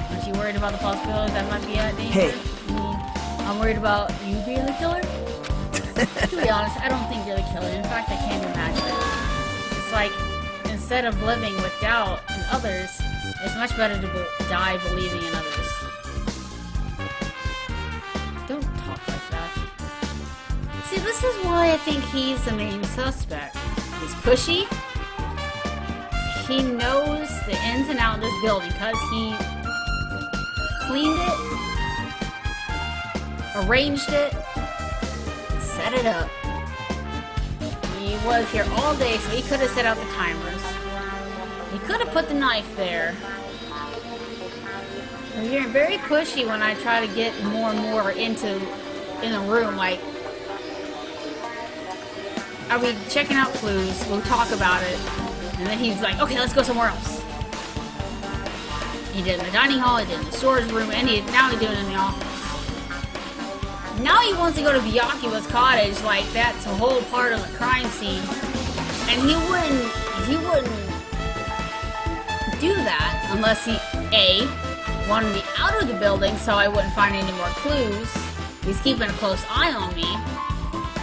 Aren't you worried about the possibility that might be at danger? Hey. I mean, I'm worried about you being the killer? To be honest, I don't think you're the killer. In fact, I can't imagine it. It's like, instead of living with doubt in others, it's much better to die believing in others. Don't talk like that. See, this is why I think he's the main suspect. He's pushy. He knows the ins and outs of this building because he cleaned it, arranged it, set it up. He was here all day, so he could have set out the timers. He could have put the knife there. I'm getting very pushy when I try to get more and more in a room. Like, I'll be checking out clues, we'll talk about it, and then he's like, okay, let's go somewhere else. He did it in the dining hall, he did it in the storage room, and now he's doing it in the office. Now he wants to go to Byakuya's cottage, like that's a whole part of the crime scene. And he wouldn't do that unless he, A, wanted me out of the building so I wouldn't find any more clues. He's keeping a close eye on me.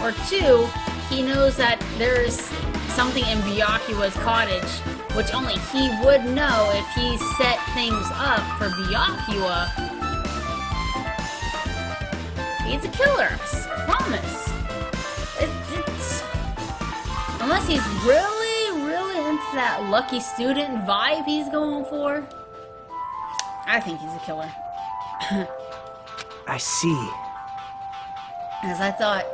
Or 2, he knows that there's something in Byakuya's cottage which only he would know if he set things up for Byakuya. He's a killer, I promise. It's unless he's really into that lucky student vibe he's going for, I think he's a killer. I see. As I thought,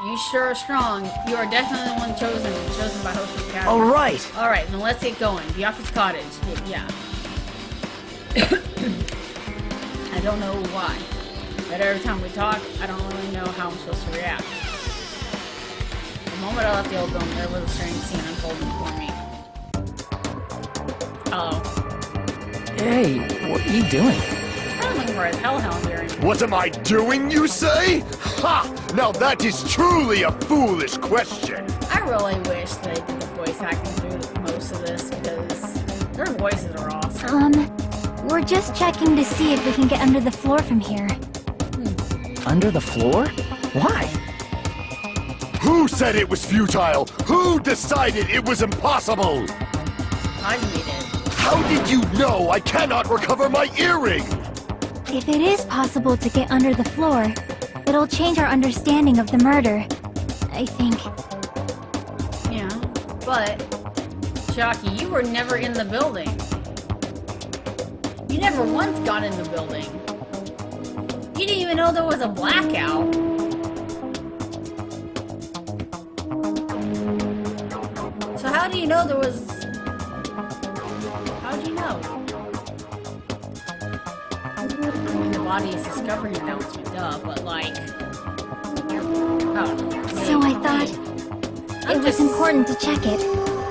you sure are strong. You are definitely the one chosen by Hoshi Academy. All right. All right, then let's get going. Byakuya's cottage. Yeah. I don't know why, but every time we talk, I don't really know how I'm supposed to react. The moment I left the old building, there was a strange scene unfolding for me. Uh-oh. Hey, what are you doing? I'm looking for his hellhound hearing. What am I doing, you say? Ha! Now that is truly a foolish question. I really wish they did the voice acting through most of this because their voices are awesome. We're just checking to see if we can get under the floor from here. Under the floor? Why? Who said it was futile? Who decided it was impossible? Hajime did. How did you know I cannot recover my earring? If it is possible to get under the floor, it'll change our understanding of the murder, I think. Yeah, but Shocky, you were never in the building. You never once got in the building. You didn't even know there was a blackout. So how do you know there was... How'd you know? I mean, the body is discovery announcement, duh, but like... Oh, So I thought it was important to check it.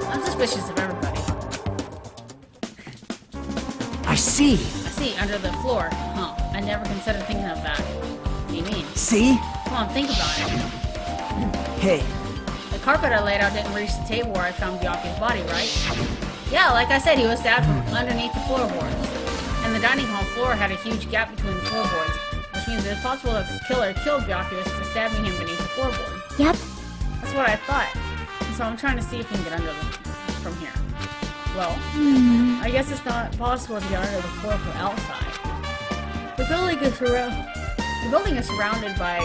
I'm suspicious of everybody. I see. I see, under the floor. Huh. I never considered thinking of that. What do you mean? See? Come on, think about it. Hey, The carpet I laid out didn't reach the table where I found Byakuya's body, right? Yeah, like I said, he was stabbed from underneath the floorboards. And the dining hall floor had a huge gap between the floorboards, which means it's possible that the killer killed Byakuya by stabbing him beneath the floorboard. Yep. That's what I thought. So I'm trying to see if we can get under them from here. Well, I guess it's not possible to get under the floor from outside. The building is surrounded by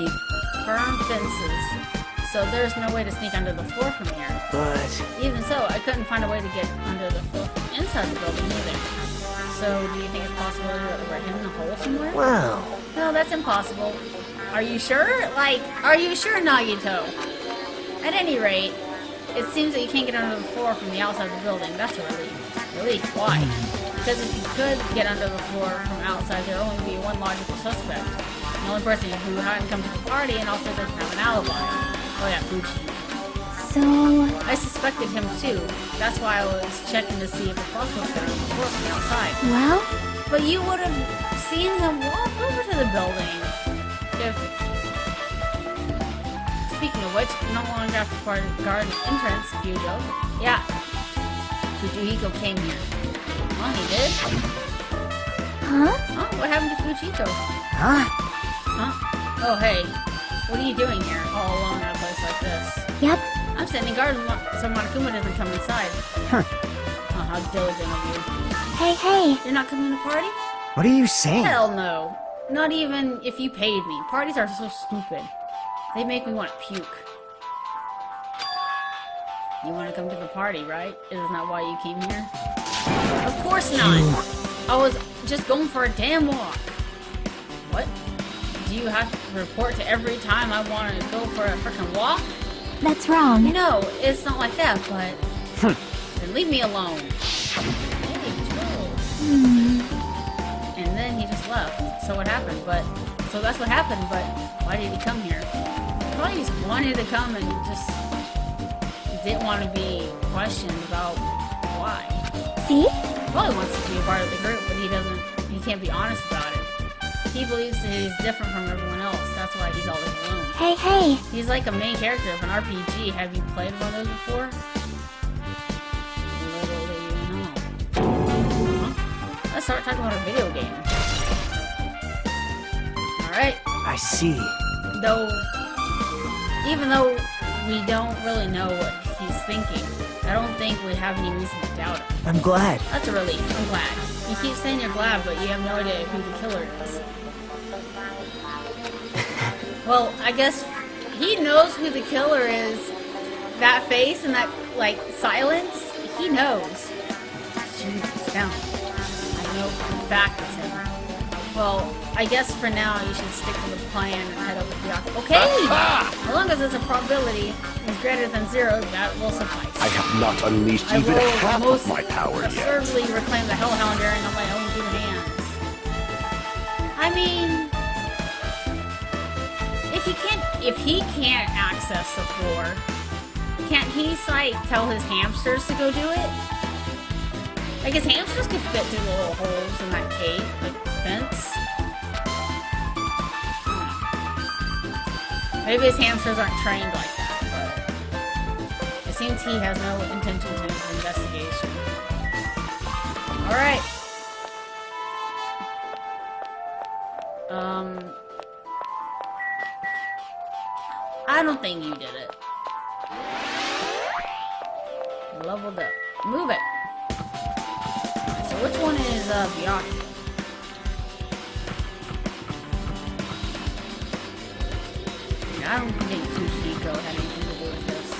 firm fences, so there's no way to sneak under the floor from here. But Even so, I couldn't find a way to get under the floor from inside the building either. So, do you think it's possible that we're hidden a hole somewhere? well, No, that's impossible. Are you sure? Are you sure, Nagito? At any rate, it seems that you can't get under the floor from the outside of the building. That's a relief. Relief? Why? Because if you could get under the floor from outside, there would only be one logical suspect. The only person who hadn't come to the party and also doesn't have an alibi. Oh yeah, Fuji. So, I suspected him too. That's why I was checking to see if it's possible to get under the floor from the outside. well, But you would have seen him walk over to the building. If... Speaking of which, not long after guard entrance, Fujo. Yeah. Fujihiko came here. Oh, he did? huh? Oh, what happened to Fujihiko? huh? Huh? Oh, hey. What are you doing here, all alone in a place like this? Yep. I'm standing guard so Monokuma doesn't come inside. Huh. Oh, how diligent of you. Hey. You're not coming to the party? What are you saying? Hell no. Not even if you paid me. Parties are so stupid. They make me want to puke. You want to come to the party, right? Isn't that why you came here? Of course not. I was just going for a damn walk. What? Do you have to report to every time I want to go for a frickin' walk? That's wrong. No, it's not like that, but... Then leave me alone. Hey, Joe. And then he just left. So what happened? So that's what happened, but why did he come here? Probably just wanted to come and just didn't want to be questioned about why. See? He probably wants to be a part of the group, but he can't be honest about it. He believes that he's different from everyone else. That's why he's always alone. Hey. He's like a main character of an RPG. Have you played one of those before? Little do you know. Huh? Let's start talking about a video game. Alright. I see. Even though we don't really know what he's thinking, I don't think we have any reason to doubt him. I'm glad. That's a relief. I'm glad. You keep saying you're glad, but you have no idea who the killer is. Well, I guess he knows who the killer is. That face and that, silence, he knows. Shoot, down. I know for a fact it's him. Well, I guess for now you should stick to the plan and head over to the doctor. Okay! As long as it's a probability is greater than 0, that will suffice. I have not unleashed I even will half most of my power yet. assertively reclaim the Hellhound daring on my own good hands. I mean, if he can't access the floor, can't he tell his hamsters to go do it? Like his hamsters could fit through the little holes in that cave, fence. Maybe his hamsters aren't trained like that, but it seems he has no intention to investigation. Alright. I don't think you did it. Leveled up. Move it. So which one is Byakuya? I don't think Kushiko had anything to do with this.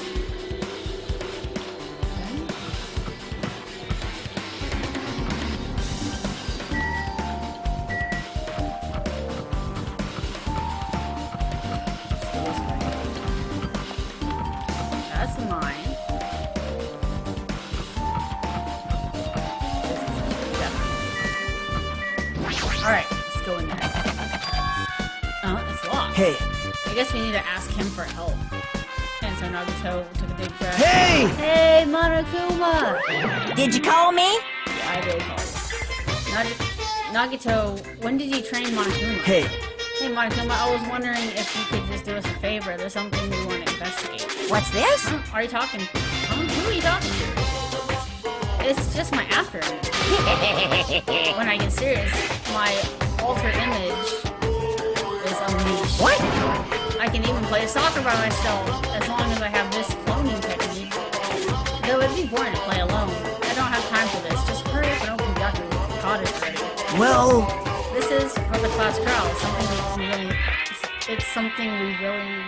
That's mine. Alright, let's go in there. It's locked. Hey. I guess we need to ask him for help. And so Nagito took a big breath. Hey! Hey, Monokuma! Did you call me? Yeah, I did call you. Nagito, when did you train Monokuma? Hey. Hey, Monokuma, I was wondering if you could just do us a favor. There's something we want to investigate. What's this? Are you talking? Who are you talking to? It's just my after image. When I get serious, my alter image is unleashed. What? I can even play soccer by myself as long as I have this cloning technique. Though it'd be boring to play alone. I don't have time for this. Just hurry up and open Byakuya cottage ready. Well, This is for the class trial. Something we can really it's something we really need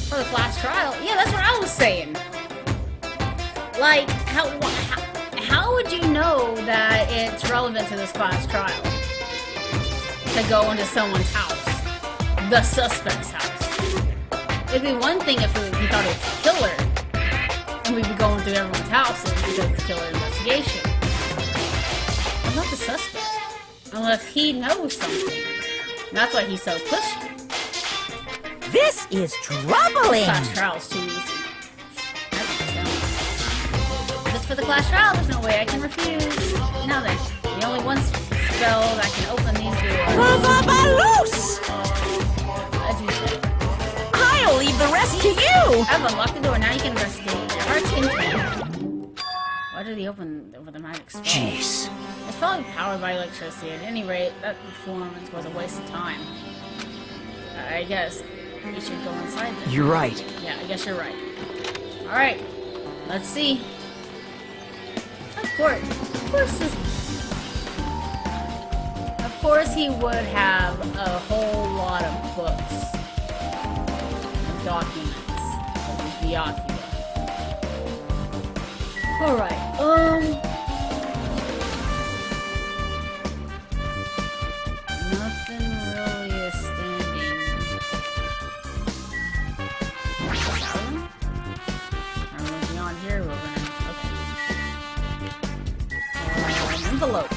for the class trial. Yeah, that's what I was saying. Like, how would you know that it's relevant to this class trial? To go into someone's house. The suspect's house. It'd be one thing if he thought it was a killer, and we'd be going through everyone's house and we'd do the killer investigation. But not the suspect. Unless he knows something. That's why he's so pushy. This is troubling. Class trial's too easy. I think so. If it's for the class trial, there's no way I can refuse. Now then, the only one spell that can open these doors. Loose! As you say. I'll leave the rest to you. I've unlocked the door, now you can investigate. There are things. Why did he open over the magic spell? Jeez. It's probably powered by electricity. At any rate, that performance was a waste of time. I guess we should go inside then. You're right. Yeah, I guess you're right. Alright, let's see. Of course he would have a whole lot of books. And documents. Of Byakuya. Alright, nothing really is standing. Or beyond here, we're gonna. Okay. Envelope.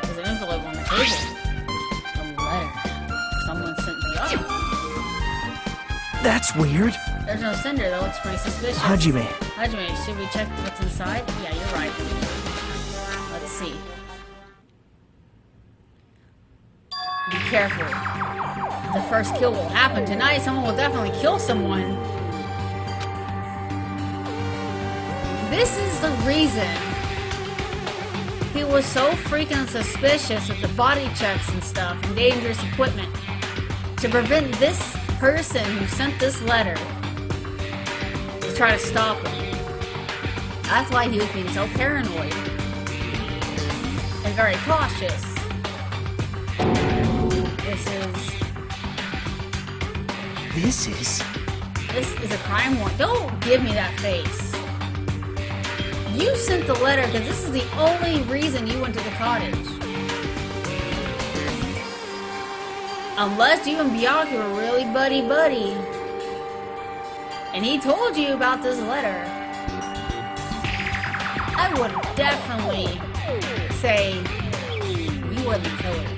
There's an envelope on the table. A letter. Someone sent Byakuya. That's weird. There's no sender. That looks pretty suspicious. Hajime. Hajime, should we check what's inside? Yeah, you're right. Let's see. Be careful. The first kill will happen tonight. Someone will definitely kill someone. This is the reason he was so freaking suspicious of the body checks and stuff and dangerous equipment to prevent this person who sent this letter to try to stop him. That's why he was being so paranoid and very cautious. This is a crime warrant. Don't give me that face. You sent the letter because this is the only reason you went to the cottage. Unless you and Byakuya were really buddy-buddy. And he told you about this letter. I would definitely say you were the killer.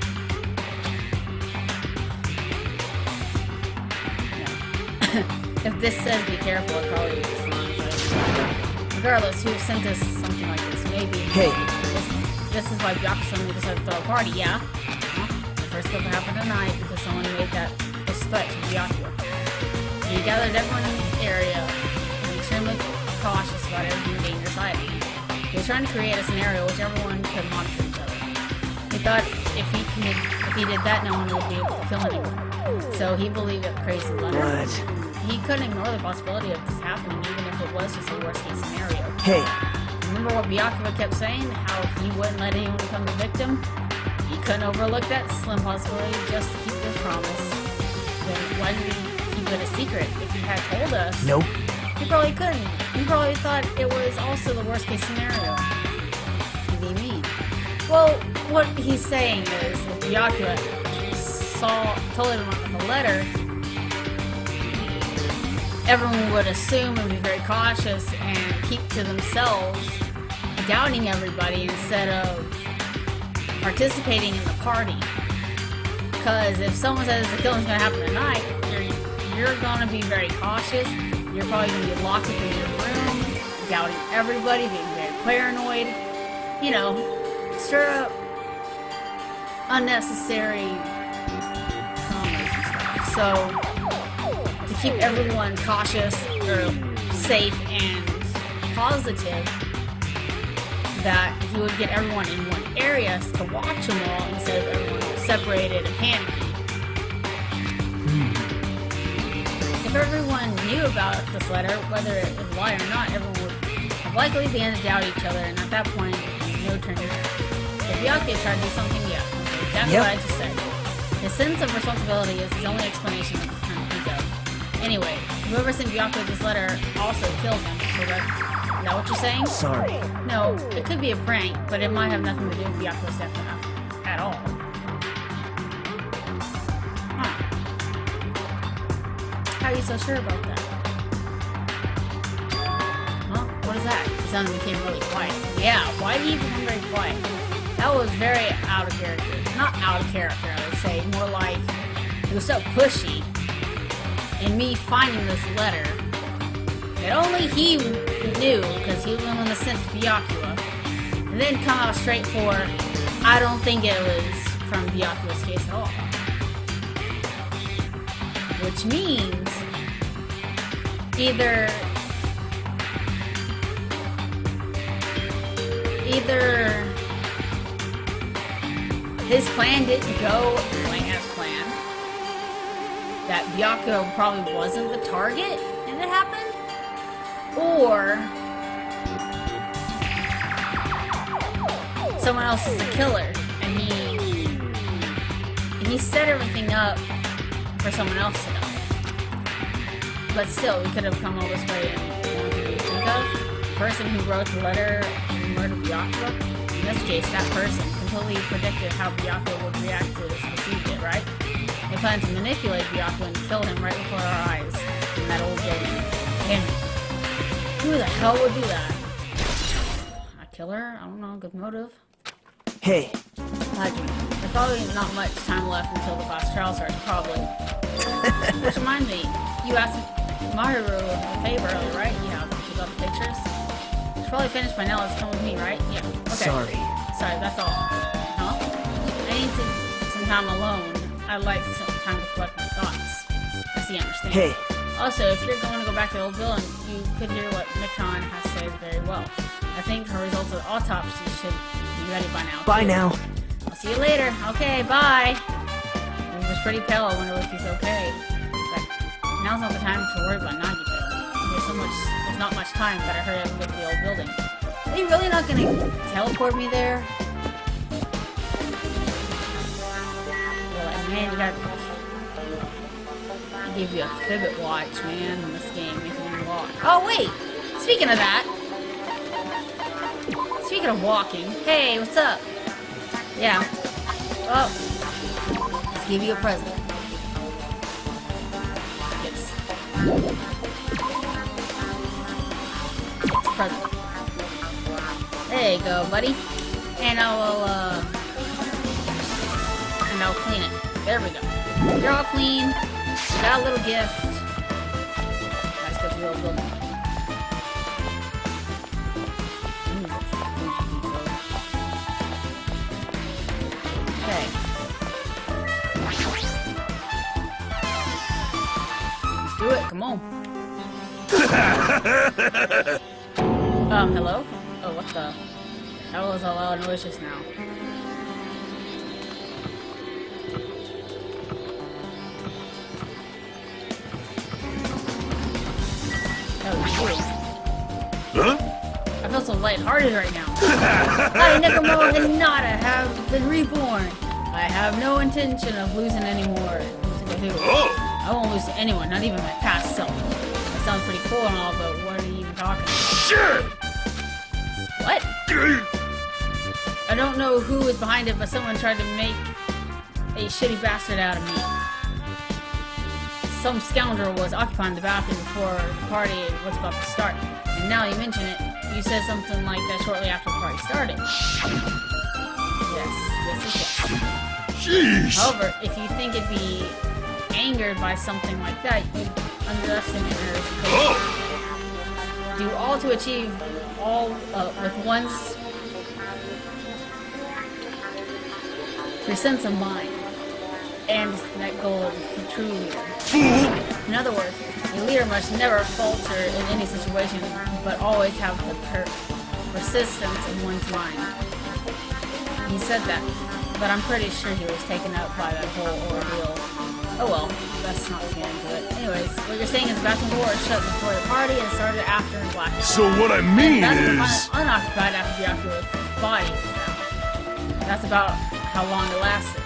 If this says be careful, it probably is. Regardless, who sent us something like this? Maybe. Hey. This is why Byakuya suddenly decided to throw a party, yeah? The first kill happened tonight because someone made this threat to Byakuya. He gathered everyone in the area and was extremely cautious about everything being decided. He was trying to create a scenario which everyone could monitor each other. He thought if he did that, no one would be able to kill anyone. So he believed it crazy letter. But... He couldn't ignore the possibility of this happening, even if it was just a worst-case scenario. Hey. Remember what Byakuya kept saying? How he wouldn't let anyone become the victim? He couldn't overlook that slim possibility just to keep his promise. Then why did he keep it a secret? If he had told us... Nope. He probably couldn't. He probably thought it was also the worst-case scenario. What do you mean? Well, what he's saying is, if Byakuya told him about the letter, everyone would assume and be very cautious and keep to themselves, doubting everybody instead of participating in the party. Because if someone says the killing's going to happen tonight, you're going to be very cautious. You're probably going to be locked up in your room, doubting everybody, being very paranoid. You know, stir up unnecessary traumas and stuff. So, to keep everyone cautious or safe and positive, that he would get everyone in one area to watch them all instead of everyone separated and panicking. If everyone knew about this letter, whether it was a lie or not, everyone would have likely begun to doubt each other, and at that point, no turning back. If Byakuya tried to do something, yeah, okay, that's what I just said. His sense of responsibility is his only explanation of the time he does. Anyway, whoever sent Byakuya this letter also kills him, so is that what you're saying? Sorry. No, it could be a prank, but it might have nothing to do with Byakuya's death at all. Huh. How are you so sure about that? Huh? What is that? It suddenly became really quiet. Yeah, why did he become very quiet? That was very out of character. Not out of character, I would say. More like, it was so pushy. And me finding this letter that only he knew, because he was the one that sent to Byakuya. And then come out straight for, I don't think it was from Byakuya's case at all. Which means, either his plan didn't go as planned, that Byakuya probably wasn't the target and it happened, or someone else is the killer and he set everything up for someone else to know. But still, we could have come all this way and what do you think of? The person who wrote the letter and murdered Byakuya? In this case, that person completely predicted how Byakuya would react to this procedure, right? They planned to manipulate Byakuya and kill him right before our eyes in that old building. And who the hell would do that? A killer? I don't know, good motive. Hey, There's probably not much time left until the class trial starts, probably. Which reminds me, you asked Mahiru a favor earlier, right? Yeah, you got the pictures? It's probably finished by now, let's come with me, right? Yeah, okay. Sorry, that's all. Huh? I need some time alone. I'd like some time to collect my thoughts. I see, understand. hey, Also, if you're going to go back to the old building, you could hear what Nikon has said very well. I think her results of the autopsy should be ready by now. bye too. now. I'll see you later. Okay, bye. He was pretty pale. I wonder if he's okay. But now's not the time to worry about Nagito. There's not much time. Better hurry up and get to the old building. Are you really not gonna teleport me there? Well, man, you got. I gave you a Fibbit watch, man, in this game, making you walk. Oh wait! Speaking of that. Speaking of walking, hey, what's up? Yeah. Oh. Let's give you a present. Yes. It's a present. There you go, buddy. And I'll clean it. There we go. You're all clean. Got a little gift. Let's go to the old building. Okay. Let's do it. Come on. Hello? Oh, what the hell is all loud noise just now? Huh? I feel so lighthearted right now. I, Nekomo Hinata, have been reborn. I have no intention of losing anymore. Losing to who? Oh! I won't lose to anyone, not even my past self. That sounds pretty cool and all, but what are you even talking about? Shit! What? I don't know who is behind it, but someone tried to make a shitty bastard out of me. Some scoundrel was occupying the bathroom before the party was about to start. And now you mention it, you said something like that shortly after the party started. Yes. Jeez! However, if you think it'd be angered by something like that, you underestimate her. Oh! Do all to achieve all with one's your sense of mind and that goal of a true leader. In other words, a leader must never falter in any situation, but always have the persistence in one's mind. He said that, but I'm pretty sure he was taken out by that whole ordeal. Oh well, that's not getting into it. Anyways, what you're saying is the bathroom door is shut before the party and started after in Blackout. So what I mean And that's is... unoccupied after Byakuya's body was found. That's about how long it lasted.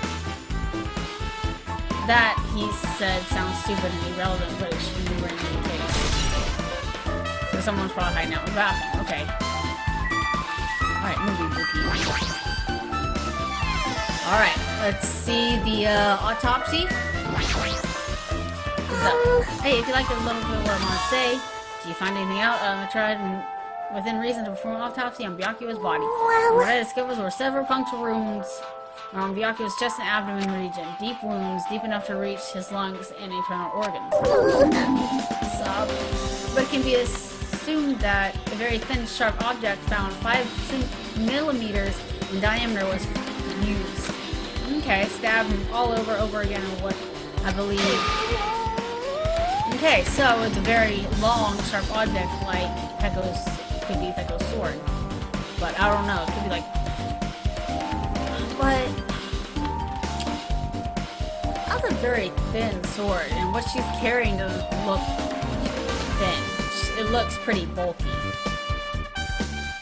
that he said sounds stupid and irrelevant, but it should be in any case. So someone's probably hiding out in the bathroom. Okay. Alright, movie bookie. Alright, let's see the autopsy. Hey, if you like a little bit of what I want to say, do you find anything out? I tried within reason to perform an autopsy on Byakuya's body. What I discovered were several puncture wounds on Byakuya's chest and abdomen region. Deep wounds, deep enough to reach his lungs and internal organs. But it can be assumed that a very thin, sharp object found 5 millimeters in diameter was used. Okay, stabbed him all over again in what I believe. Okay, so it's a very long, sharp object like could be Pekko's sword. But I don't know, it could be like... But... That's a very thin sword, and what she's carrying doesn't look thin. It looks pretty bulky.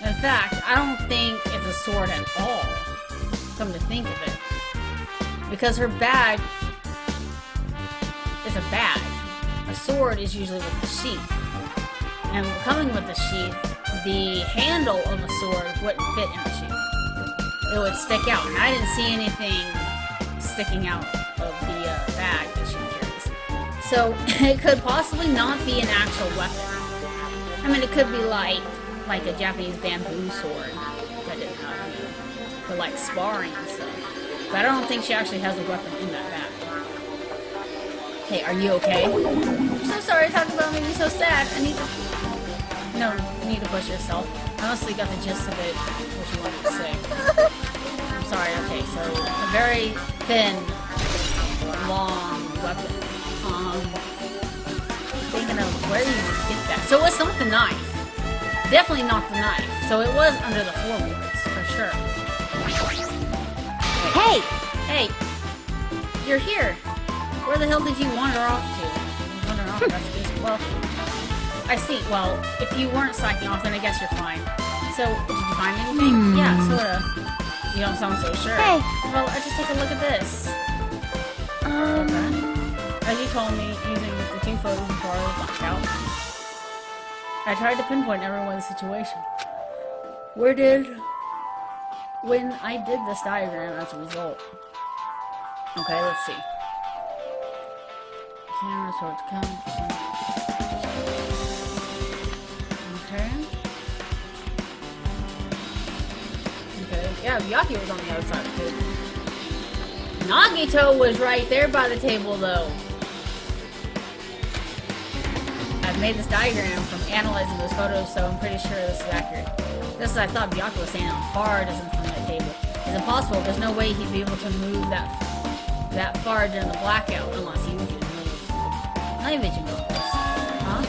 In fact, I don't think it's a sword at all, come to think of it. Because her bag is a bag. A sword is usually with a sheath. And coming with the sheath, the handle of a sword wouldn't fit in the sheath. It would stick out, and I didn't see anything sticking out of the bag that she carries. So, it could possibly not be an actual weapon. I mean, it could be like a Japanese bamboo sword that didn't have, for like sparring and stuff. But I don't think she actually has a weapon in that bag. Hey, are you okay? I'm so sorry to talk about me. So sad. No, you need to push yourself. I honestly got the gist of it, what you wanted to say. I'm sorry, okay, so a very thin, long weapon. Thinking of where you would get that. So it's not the knife. Definitely not the knife. So it was under the floorboards, for sure. Hey! Hey! You're here! Where the hell did you wander off to? Wander off, that's well... I see. Well, if you weren't psyching off, then I guess you're fine. So, did you find anything? Yeah, sorta. You don't sound so sure. Hey. Well, I just take a look at this. Okay. As you told me, using the 2 photos of Blackout, I tried to pinpoint everyone's situation. When I did this diagram as a result. Okay, let's see. Camera towards camera. Okay, yeah, Byakuya was on the other side of the table. Nagito was right there by the table, though. I've made this diagram from analyzing those photos, so I'm pretty sure this is accurate. Just as I thought Byakuya was standing on far distance from the table. It's impossible. There's no way he'd be able to move that far during the blackout unless he could move. Not even vision goggles. Huh?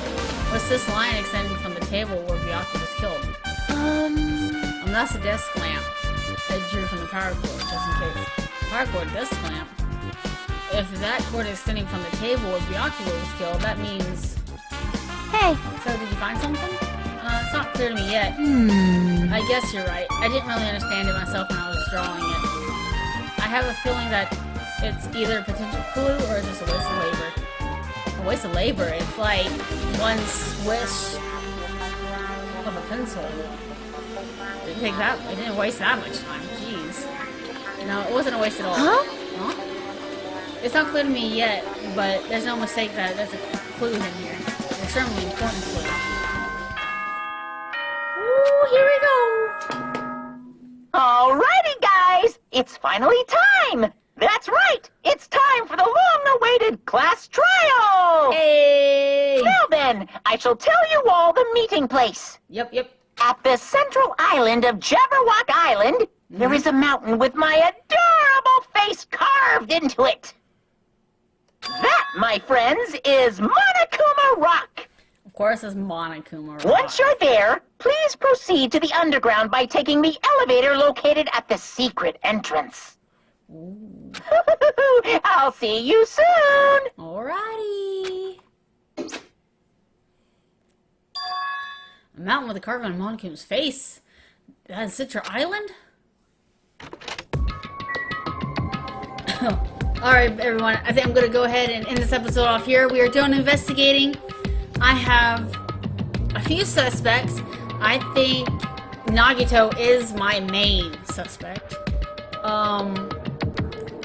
What's this line extending from the table where Byakuya was killed? That's a desk lamp that drew from the power cord, just in case. Power cord desk lamp? If that cord is extending from the table where Byakuya was killed, that means... Hey! So, did you find something? It's not clear to me yet. I guess you're right. I didn't really understand it myself when I was drawing it. I have a feeling that it's either a potential clue or it's just a waste of labor. A waste of labor? It's like one swish of a pencil. It didn't waste that much time. Jeez. No, it wasn't a waste at all. Huh? It's not clear to me yet, but there's no mistake that there's a clue in here. It's certainly an important clue. Ooh, here we go! Alrighty, guys! It's finally time! That's right! It's time for the long-awaited class trial! Hey! Now then, I shall tell you all the meeting place. Yep. At the central island of Jabberwock Island, there is a mountain with my adorable face carved into it. That, my friends, is Monokuma Rock. Of course, it's Monokuma Rock. Once you're there, please proceed to the underground by taking the elevator located at the secret entrance. I'll see you soon. Alrighty. A mountain with a carving on Monokuma's face. That's Citra Island? Alright, everyone, I think I'm gonna go ahead and end this episode off here. We are done investigating. I have a few suspects. I think Nagito is my main suspect.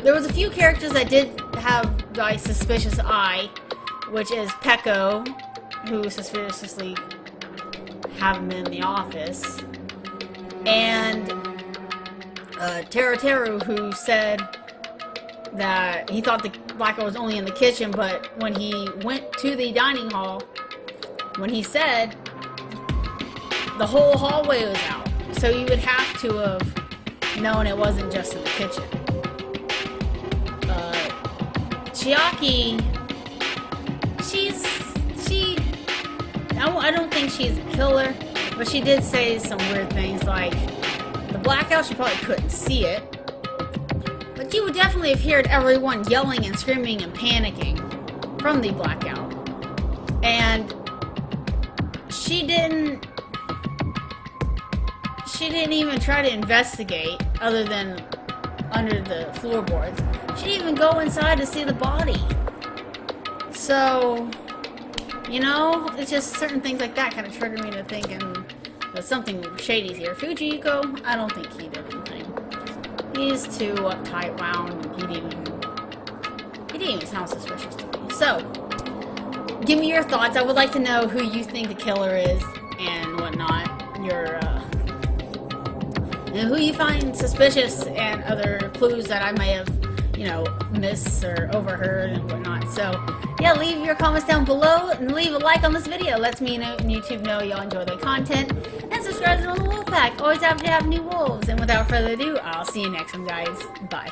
There was a few characters that did have my suspicious eye, which is Peko, who suspiciously have him in the office, and Teru, who said that he thought the Blackout was only in the kitchen, but when he went to the dining hall, when he said the whole hallway was out, so you would have to have known it wasn't just in the kitchen. Chiaki, I don't think she's a killer, but she did say some weird things like the Blackout, she probably couldn't see it, but you would definitely have heard everyone yelling and screaming and panicking from the Blackout. And she didn't even try to investigate other than under the floorboards. She didn't even go inside to see the body. So, you know, it's just certain things like that kind of trigger me to thinking that something shady's here. Fujiko, I don't think he did anything. He's too uptight, wound, and he didn't even sound suspicious to me. So, give me your thoughts. I would like to know who you think the killer is and whatnot. And who you find suspicious and other clues that I may have, you know, missed or overheard and whatnot. So, yeah, leave your comments down below and leave a like on this video. Lets me know and YouTube know y'all enjoy the content. And subscribe to the Wolf Pack. Always happy to have new wolves. And without further ado, I'll see you next one, guys. Bye.